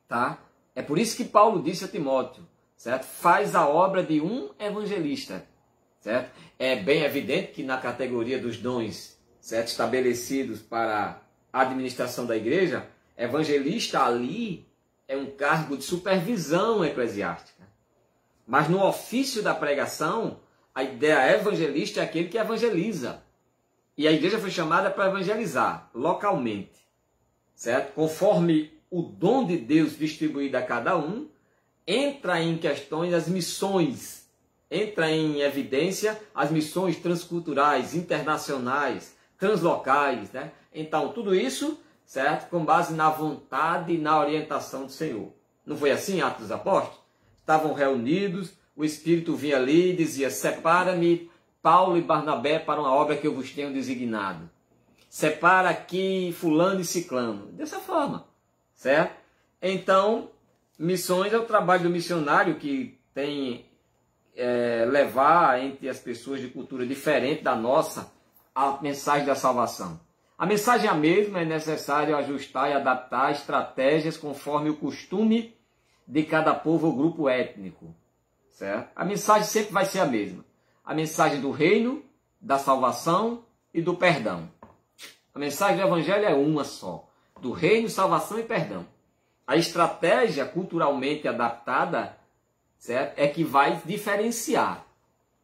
tá? É por isso que Paulo disse a Timóteo, certo? Faz a obra de um evangelista, certo? É bem evidente que na categoria dos dons, certo, estabelecidos para a administração da igreja, evangelista ali é um cargo de supervisão eclesiástica. Mas no ofício da pregação, a ideia evangelista é aquele que evangeliza. E a igreja foi chamada para evangelizar localmente, certo? Conforme o dom de Deus distribuído a cada um, entra em questões as missões, entra em evidência as missões transculturais, internacionais, translocais, né? Então, tudo isso, certo? Com base na vontade e na orientação do Senhor. Não foi assim, Atos dos Apóstolos? Estavam reunidos, o Espírito vinha ali e dizia: separa-me Paulo e Barnabé para uma obra que eu vos tenho designado. Separa aqui fulano e ciclano. Dessa forma, certo? Então, missões é o trabalho do missionário que tem levar entre as pessoas de cultura diferente da nossa a mensagem da salvação. A mensagem é a mesma, é necessário ajustar e adaptar estratégias conforme o costume de cada povo ou grupo étnico, certo? A mensagem sempre vai ser a mesma. A mensagem do reino, da salvação e do perdão. A mensagem do evangelho é uma só: do reino, salvação e perdão. A estratégia culturalmente adaptada, certo, é que vai diferenciar,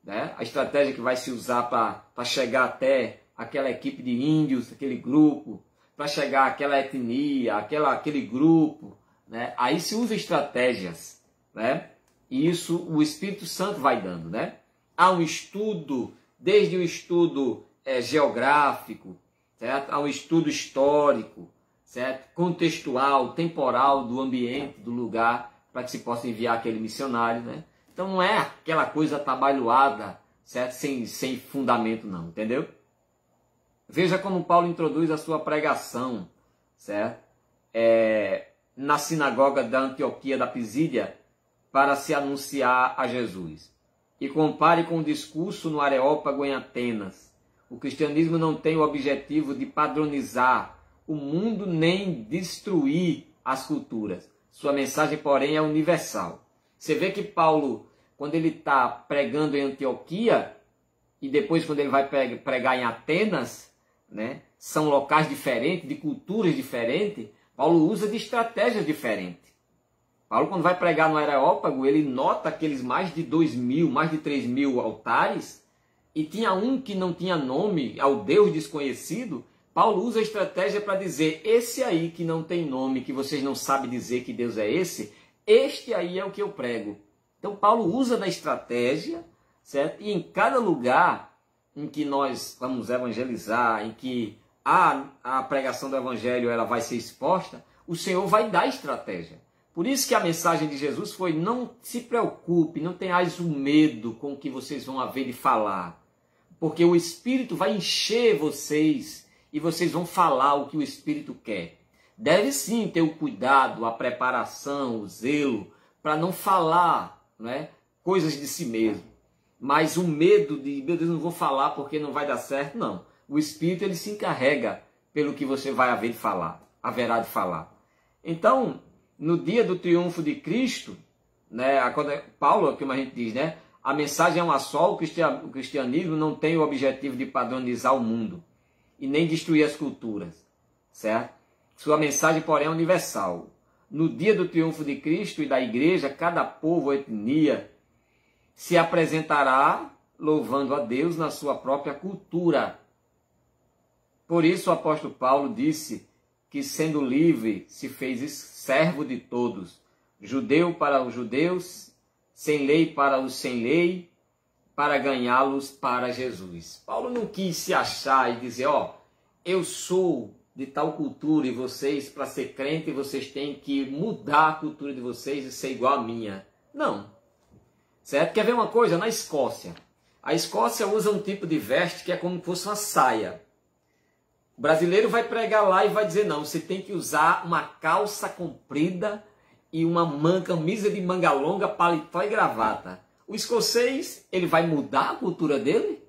né? A estratégia que vai se usar para chegar até aquela equipe de índios, aquele grupo, para chegar àquela etnia, aquele grupo, né? Aí se usa estratégias, né? E isso o Espírito Santo vai dando, né? Há um estudo, desde o estudo geográfico, certo? Há um estudo histórico, certo? Contextual, temporal do ambiente, do lugar, para que se possa enviar aquele missionário, né? Então não é aquela coisa atabalhoada, certo? Sem fundamento não, entendeu? Veja como Paulo introduz a sua pregação, certo? Na sinagoga da Antioquia da Pisídia, para se anunciar a Jesus. E compare com o discurso no Areópago em Atenas. O cristianismo não tem o objetivo de padronizar o mundo nem destruir as culturas. Sua mensagem, porém, é universal. Você vê que Paulo, quando ele está pregando em Antioquia, e depois quando ele vai pregar em Atenas, né, são locais diferentes, de culturas diferentes, Paulo usa de estratégias diferentes. Paulo, quando vai pregar no Areópago, ele nota aqueles mais de 2.000, mais de 3.000 altares, e tinha um que não tinha nome, ao Deus desconhecido. Paulo usa a estratégia para dizer: esse aí que não tem nome, que vocês não sabem dizer que Deus é esse, este aí é o que eu prego. Então Paulo usa da estratégia, certo? E em cada lugar em que nós vamos evangelizar, em que a pregação do evangelho ela vai ser exposta, o Senhor vai dar estratégia. Por isso que a mensagem de Jesus foi: não se preocupe, não tenhais o medo com o que vocês vão haver de falar, porque o Espírito vai encher vocês e vocês vão falar o que o Espírito quer. Deve sim ter o cuidado, a preparação, o zelo, para não falar, né, coisas de si mesmo. Mas o medo de, meu Deus, não vou falar porque não vai dar certo, não. O Espírito ele se encarrega pelo que você vai haver de falar, haverá de falar. Então, no dia do triunfo de Cristo, né, Paulo, como a gente diz, né, a mensagem é uma só. O cristianismo não tem o objetivo de padronizar o mundo e nem destruir as culturas, certo? Sua mensagem, porém, é universal. No dia do triunfo de Cristo e da igreja, cada povo ou etnia se apresentará louvando a Deus na sua própria cultura. Por isso o apóstolo Paulo disse que, sendo livre, se fez servo de todos, judeu para os judeus, sem lei para os sem lei, para ganhá-los para Jesus. Paulo não quis se achar e dizer: ó, eu sou de tal cultura e vocês, para ser crente, vocês têm que mudar a cultura de vocês e ser igual à minha. Não. Certo? Quer ver uma coisa? Na Escócia. A Escócia usa um tipo de veste que é como se fosse uma saia. O brasileiro vai pregar lá e vai dizer, não, você tem que usar uma calça comprida e uma camisa de manga longa, paletó e gravata. O escocês, ele vai mudar a cultura dele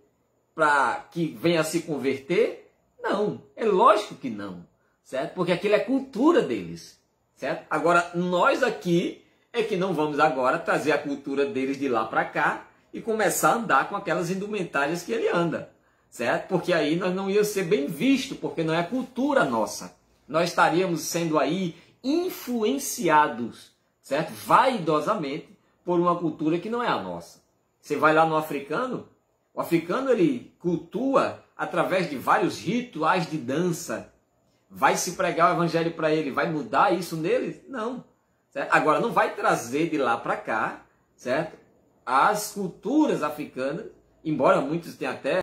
para que venha a se converter? Não, é lógico que não, certo? Porque aquilo é cultura deles, certo? Agora, nós aqui é que não vamos agora trazer a cultura deles de lá para cá e começar a andar com aquelas indumentárias que ele anda, certo? Porque aí nós não íamos ser bem vistos, porque não é cultura nossa. Nós estaríamos sendo aí influenciados, certo? Vaidosamente por uma cultura que não é a nossa. Você vai lá no africano, o africano ele cultua através de vários rituais de dança. Vai se pregar o evangelho para ele, vai mudar isso nele? Não. Certo? Agora, não vai trazer de lá para cá, certo? As culturas africanas, embora muitos tenham até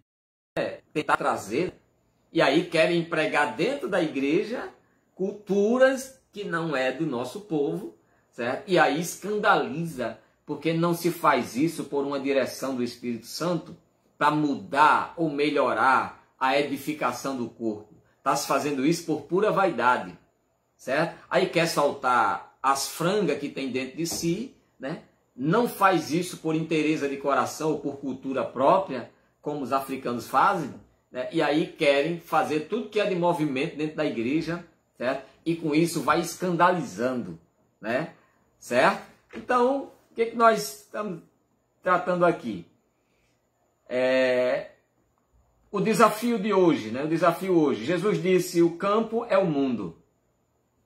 tentar trazer, e aí querem pregar dentro da igreja culturas que não é do nosso povo, certo? E aí escandaliza, porque não se faz isso por uma direção do Espírito Santo para mudar ou melhorar a edificação do corpo. Está se fazendo isso por pura vaidade, certo? Aí quer soltar as frangas que tem dentro de si, né? Não faz isso por interesse de coração ou por cultura própria, como os africanos fazem, né? E aí querem fazer tudo que é de movimento dentro da igreja, certo? E com isso vai escandalizando, né? Certo? Então, o que nós estamos tratando aqui? O desafio de hoje, né? O desafio hoje. Jesus disse, o campo é o mundo.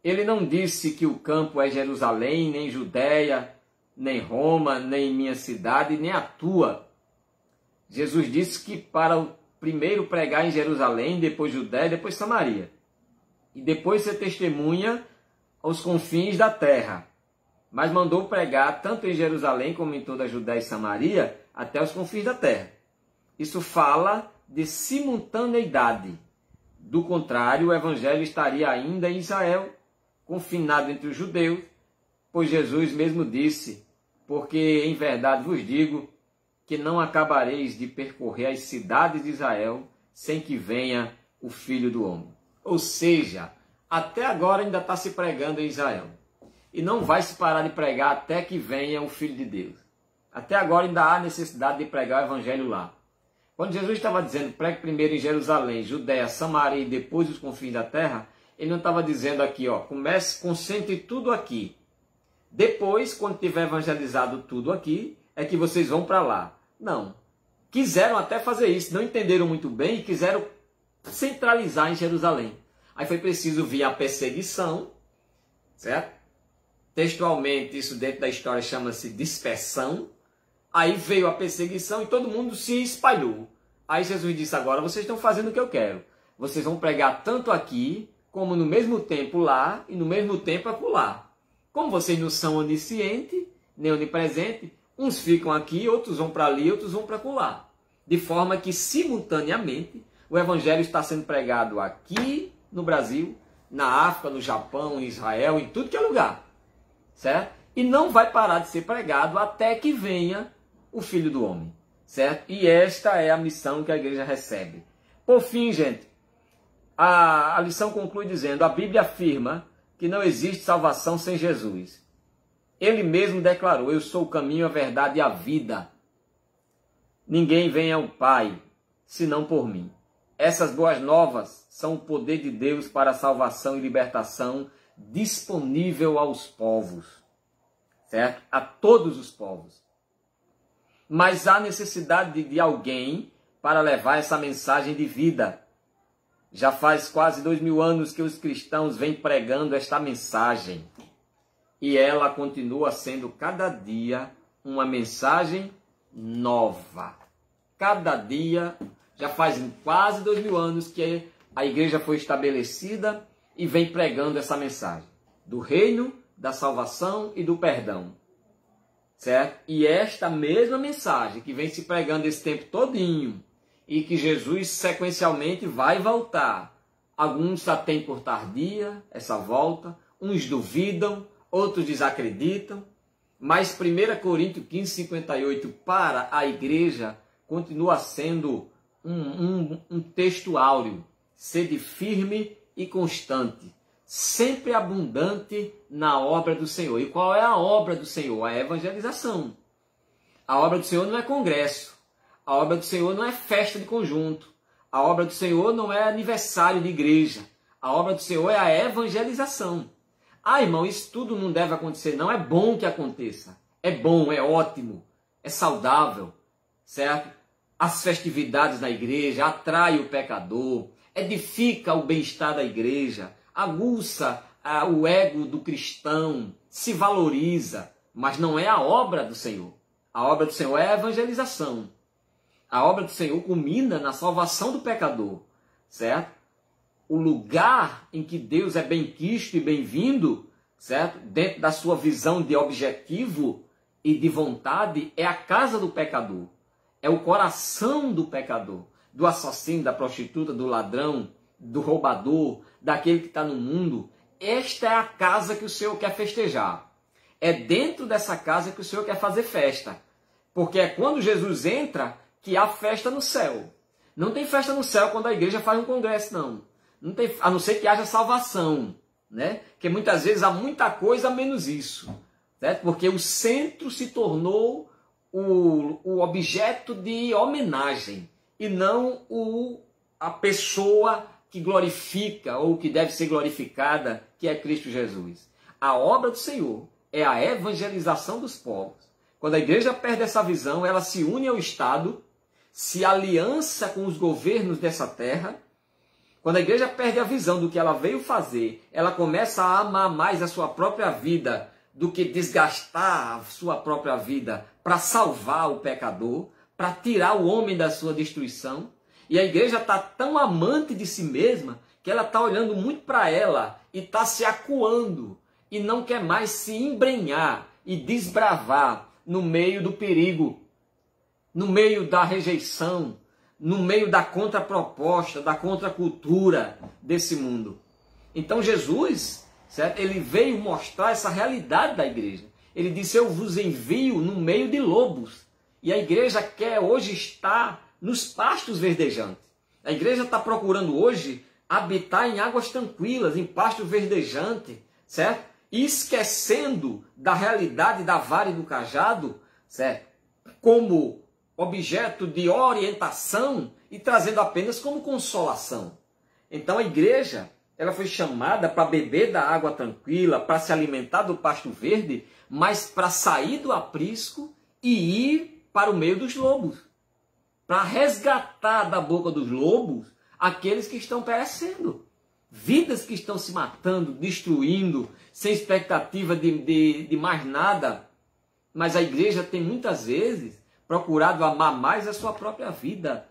Ele não disse que o campo é Jerusalém, nem Judéia, nem Roma, nem minha cidade, nem a tua. Jesus disse que para primeiro pregar em Jerusalém, depois Judéia, depois Samaria. E depois ser testemunha aos confins da terra. Mas mandou pregar tanto em Jerusalém como em toda a Judéia e Samaria, até os confins da terra. Isso fala de simultaneidade. Do contrário, o evangelho estaria ainda em Israel, confinado entre os judeus, pois Jesus mesmo disse, porque em verdade vos digo que não acabareis de percorrer as cidades de Israel sem que venha o Filho do Homem. Ou seja, até agora ainda está se pregando em Israel. E não vai se parar de pregar até que venha o Filho de Deus. Até agora ainda há necessidade de pregar o evangelho lá. Quando Jesus estava dizendo, pregue primeiro em Jerusalém, Judéia, Samaria e depois os confins da terra, ele não estava dizendo aqui, ó, comece, concentre tudo aqui. Depois, quando tiver evangelizado tudo aqui, é que vocês vão para lá. Não. Quiseram até fazer isso, não entenderam muito bem e quiseram centralizar em Jerusalém. Aí foi preciso vir a perseguição, certo? Textualmente, isso dentro da história chama-se dispersão. Aí veio a perseguição e todo mundo se espalhou. Aí Jesus disse, agora vocês estão fazendo o que eu quero. Vocês vão pregar tanto aqui, como no mesmo tempo lá e no mesmo tempo acolá. Como vocês não são oniscientes, nem onipresentes, uns ficam aqui, outros vão para ali, outros vão para acolá. De forma que, simultaneamente, o evangelho está sendo pregado aqui no Brasil, na África, no Japão, em Israel, em tudo que é lugar. Certo? E não vai parar de ser pregado até que venha o Filho do Homem. Certo? E esta é a missão que a igreja recebe. Por fim, gente, a lição conclui dizendo, a Bíblia afirma que não existe salvação sem Jesus. Ele mesmo declarou, eu sou o caminho, a verdade e a vida. Ninguém vem ao Pai, senão por mim. Essas boas novas são o poder de Deus para a salvação e libertação disponível aos povos, certo? A todos os povos. Mas há necessidade de alguém para levar essa mensagem de vida. Já faz quase 2000 anos que os cristãos vêm pregando esta mensagem. E ela continua sendo cada dia uma mensagem nova. Cada dia, já faz quase 2000 anos que a igreja foi estabelecida e vem pregando essa mensagem do reino, da salvação e do perdão. Certo? E esta mesma mensagem que vem se pregando esse tempo todinho e que Jesus sequencialmente vai voltar, Alguns a têm por tardia essa volta, uns duvidam, outros desacreditam, mas 1 Coríntios 15:58 para a igreja continua sendo um texto áureo. Sede firme e constante, sempre abundante na obra do Senhor. E qual é a obra do Senhor? A evangelização. A obra do Senhor não é congresso. A obra do Senhor não é festa de conjunto. A obra do Senhor não é aniversário de igreja. A obra do Senhor é a evangelização. Ah, irmão, isso tudo não deve acontecer, não. É bom que aconteça. É bom, é ótimo, é saudável, certo? As festividades na igreja atrai o pecador, edifica o bem-estar da igreja, aguça o ego do cristão, se valoriza, mas não é a obra do Senhor. A obra do Senhor é a evangelização. A obra do Senhor culmina na salvação do pecador, certo? O lugar em que Deus é bem-quisto e bem-vindo, certo? Dentro da sua visão de objetivo e de vontade, é a casa do pecador. É o coração do pecador, do assassino, da prostituta, do ladrão, do roubador, daquele que está no mundo. Esta é a casa que o Senhor quer festejar. É dentro dessa casa que o Senhor quer fazer festa. Porque é quando Jesus entra que há festa no céu. Não tem festa no céu quando a igreja faz um congresso, não. Não tem, a não ser que haja salvação, né? Porque muitas vezes há muita coisa menos isso, certo? Porque o centro se tornou o objeto de homenagem e não a pessoa que glorifica ou que deve ser glorificada, que é Cristo Jesus. A obra do Senhor é a evangelização dos povos. Quando a igreja perde essa visão, ela se une ao Estado, se aliança com os governos dessa terra. Quando a igreja perde a visão do que ela veio fazer, ela começa a amar mais a sua própria vida do que desgastar a sua própria vida para salvar o pecador, para tirar o homem da sua destruição. E a igreja está tão amante de si mesma que ela está olhando muito para ela e está se acuando e não quer mais se embrenhar e desbravar no meio do perigo, no meio da rejeição, no meio da contraproposta, da contracultura desse mundo. Então Jesus, certo? Ele veio mostrar essa realidade da igreja. Ele disse, eu vos envio no meio de lobos. E a igreja quer hoje estar nos pastos verdejantes. A igreja está procurando hoje habitar em águas tranquilas, em pasto verdejante, certo? E esquecendo da realidade da vara e do cajado, certo? Como objeto de orientação e trazendo apenas como consolação. Então a igreja, ela foi chamada para beber da água tranquila, para se alimentar do pasto verde, mas para sair do aprisco e ir para o meio dos lobos, para resgatar da boca dos lobos aqueles que estão perecendo, vidas que estão se matando, destruindo, sem expectativa de mais nada. Mas a igreja tem muitas vezes procurado amar mais a sua própria vida,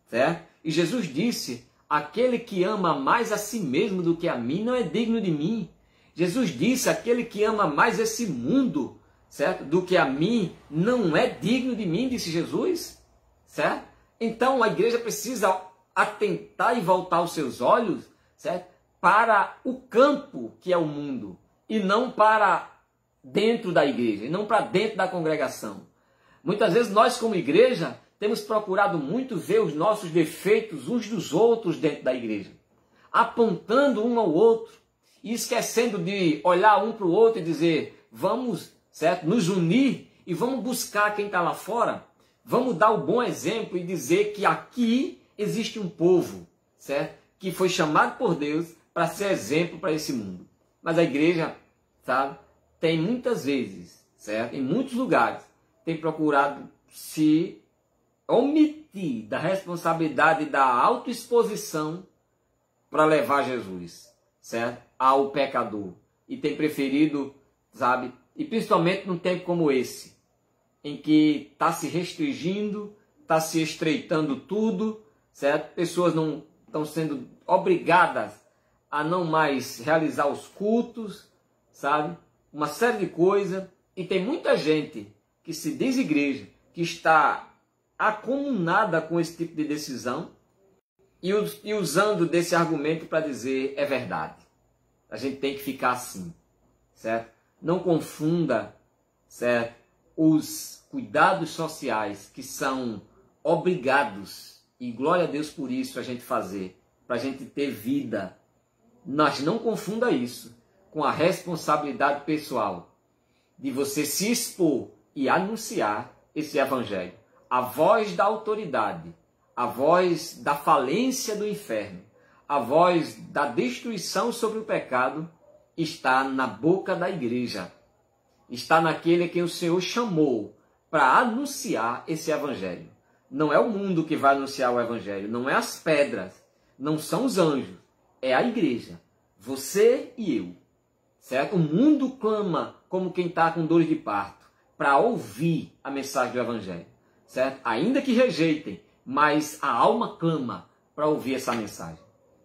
certo? E Jesus disse, aquele que ama mais a si mesmo do que a mim não é digno de mim. Jesus disse, aquele que ama mais esse mundo, certo, do que a mim não é digno de mim, disse Jesus, certo? Então a igreja precisa atentar e voltar os seus olhos, certo, para o campo que é o mundo e não para dentro da igreja, e não para dentro da congregação. Muitas vezes nós, como igreja, temos procurado muito ver os nossos defeitos uns dos outros dentro da igreja, apontando um ao outro e esquecendo de olhar um para o outro e dizer, vamos, certo, nos unir e vamos buscar quem está lá fora, vamos dar o bom exemplo e dizer que aqui existe um povo, certo, que foi chamado por Deus para ser exemplo para esse mundo. Mas a igreja, sabe, tem muitas vezes, certo, em muitos lugares, tem procurado se omitir da responsabilidade da autoexposição para levar Jesus, certo, ao pecador. E tem preferido, sabe, e principalmente num tempo como esse, em que está se restringindo, está se estreitando tudo, certo? Pessoas não estão sendo obrigadas a não mais realizar os cultos, sabe? Uma série de coisas. E tem muita gente que se diz igreja, que está acomunada com esse tipo de decisão, e usando desse argumento para dizer é verdade. A gente tem que ficar assim, certo? Não confunda, certo, os cuidados sociais que são obrigados, e glória a Deus por isso a gente fazer, para a gente ter vida. Mas não confunda isso com a responsabilidade pessoal de você se expor e anunciar esse evangelho. A voz da autoridade, a voz da falência do inferno, a voz da destruição sobre o pecado está na boca da igreja. Está naquele que o Senhor chamou para anunciar esse evangelho. Não é o mundo que vai anunciar o evangelho, não é as pedras, não são os anjos, é a igreja, você e eu, certo? O mundo clama como quem está com dores de parto para ouvir a mensagem do evangelho, certo? Ainda que rejeitem, mas a alma clama para ouvir essa mensagem.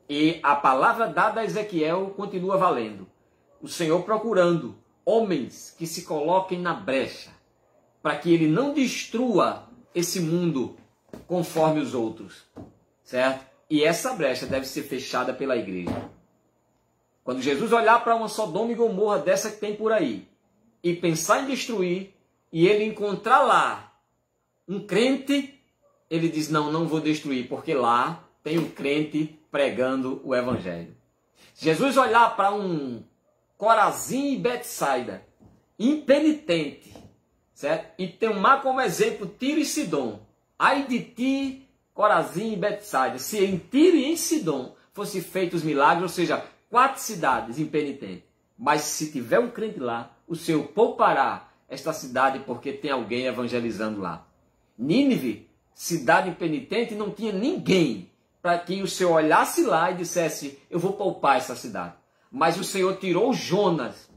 E a palavra dada a Ezequiel continua valendo. O Senhor procurando homens que se coloquem na brecha para que ele não destrua esse mundo conforme os outros, certo? E essa brecha deve ser fechada pela igreja. Quando Jesus olhar para uma Sodoma e Gomorra dessa que tem por aí e pensar em destruir e ele encontrar lá um crente, ele diz, não vou destruir, porque lá tem um crente pregando o evangelho. Jesus olhar para um Corazim e Betsaida, impenitente, certo? E tomar como exemplo Tiro e Sidom. Ai de ti, Corazim e Betsaida, se em Tiro e em Sidom fossem feitos milagres, ou seja, 4 cidades impenitentes. Mas se tiver um crente lá, o Senhor poupará esta cidade porque tem alguém evangelizando lá. Nínive, cidade impenitente, não tinha ninguém para que o Senhor olhasse lá e dissesse, eu vou poupar essa cidade. Mas o Senhor tirou Jonas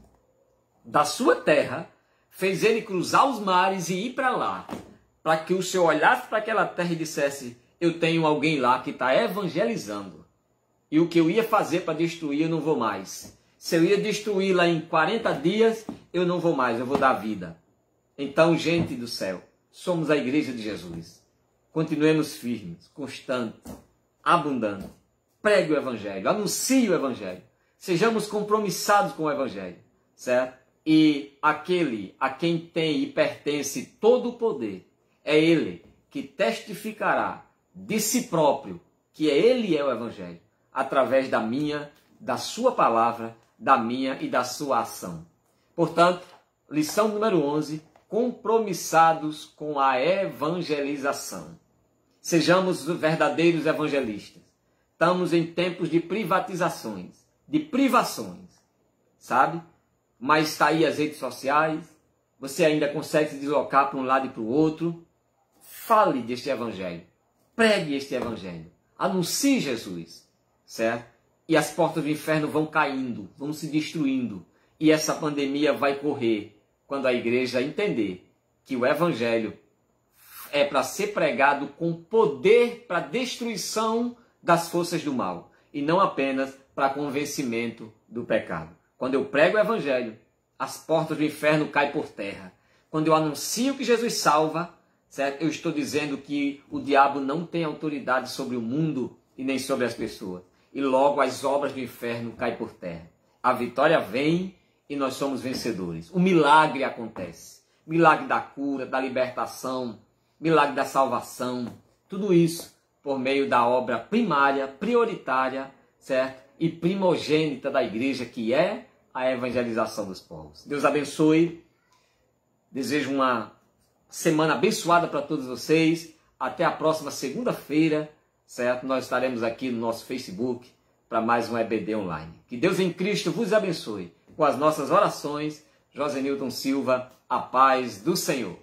da sua terra, fez ele cruzar os mares e ir para lá, para que o Senhor olhasse para aquela terra e dissesse, eu tenho alguém lá que está evangelizando. E o que eu ia fazer para destruir, eu não vou mais. Se eu ia destruir lá em 40 dias, eu não vou mais, eu vou dar vida. Então, gente do céu, somos a igreja de Jesus. Continuemos firmes, constantes, abundantes. Pregue o evangelho, anuncie o evangelho. Sejamos compromissados com o evangelho, certo? E aquele a quem tem e pertence todo o poder, é ele que testificará de si próprio que ele é o evangelho, através da minha, da sua palavra, da minha e da sua ação. Portanto, lição número 11, compromissados com a evangelização. Sejamos verdadeiros evangelistas. Estamos em tempos de privatizações, de privações, sabe? Mas está aí as redes sociais, você ainda consegue se deslocar para um lado e para o outro. Fale deste evangelho, pregue este evangelho, anuncie Jesus, certo? E as portas do inferno vão caindo, vão se destruindo. E essa pandemia vai correr quando a igreja entender que o evangelho é para ser pregado com poder para destruição das forças do mal. E não apenas para convencimento do pecado. Quando eu prego o evangelho, as portas do inferno caem por terra. Quando eu anuncio que Jesus salva, certo? Eu estou dizendo que o diabo não tem autoridade sobre o mundo e nem sobre as pessoas. E logo as obras do inferno caem por terra. A vitória vem e nós somos vencedores. O milagre acontece. Milagre da cura, da libertação, milagre da salvação. Tudo isso por meio da obra primária, prioritária, certo? E primogênita da igreja, que é a evangelização dos povos. Deus abençoe. Desejo uma semana abençoada para todos vocês. Até a próxima segunda-feira, certo? Nós estaremos aqui no nosso Facebook para mais um EBD Online. Que Deus em Cristo vos abençoe. Com as nossas orações, Josenilton Silva, a paz do Senhor.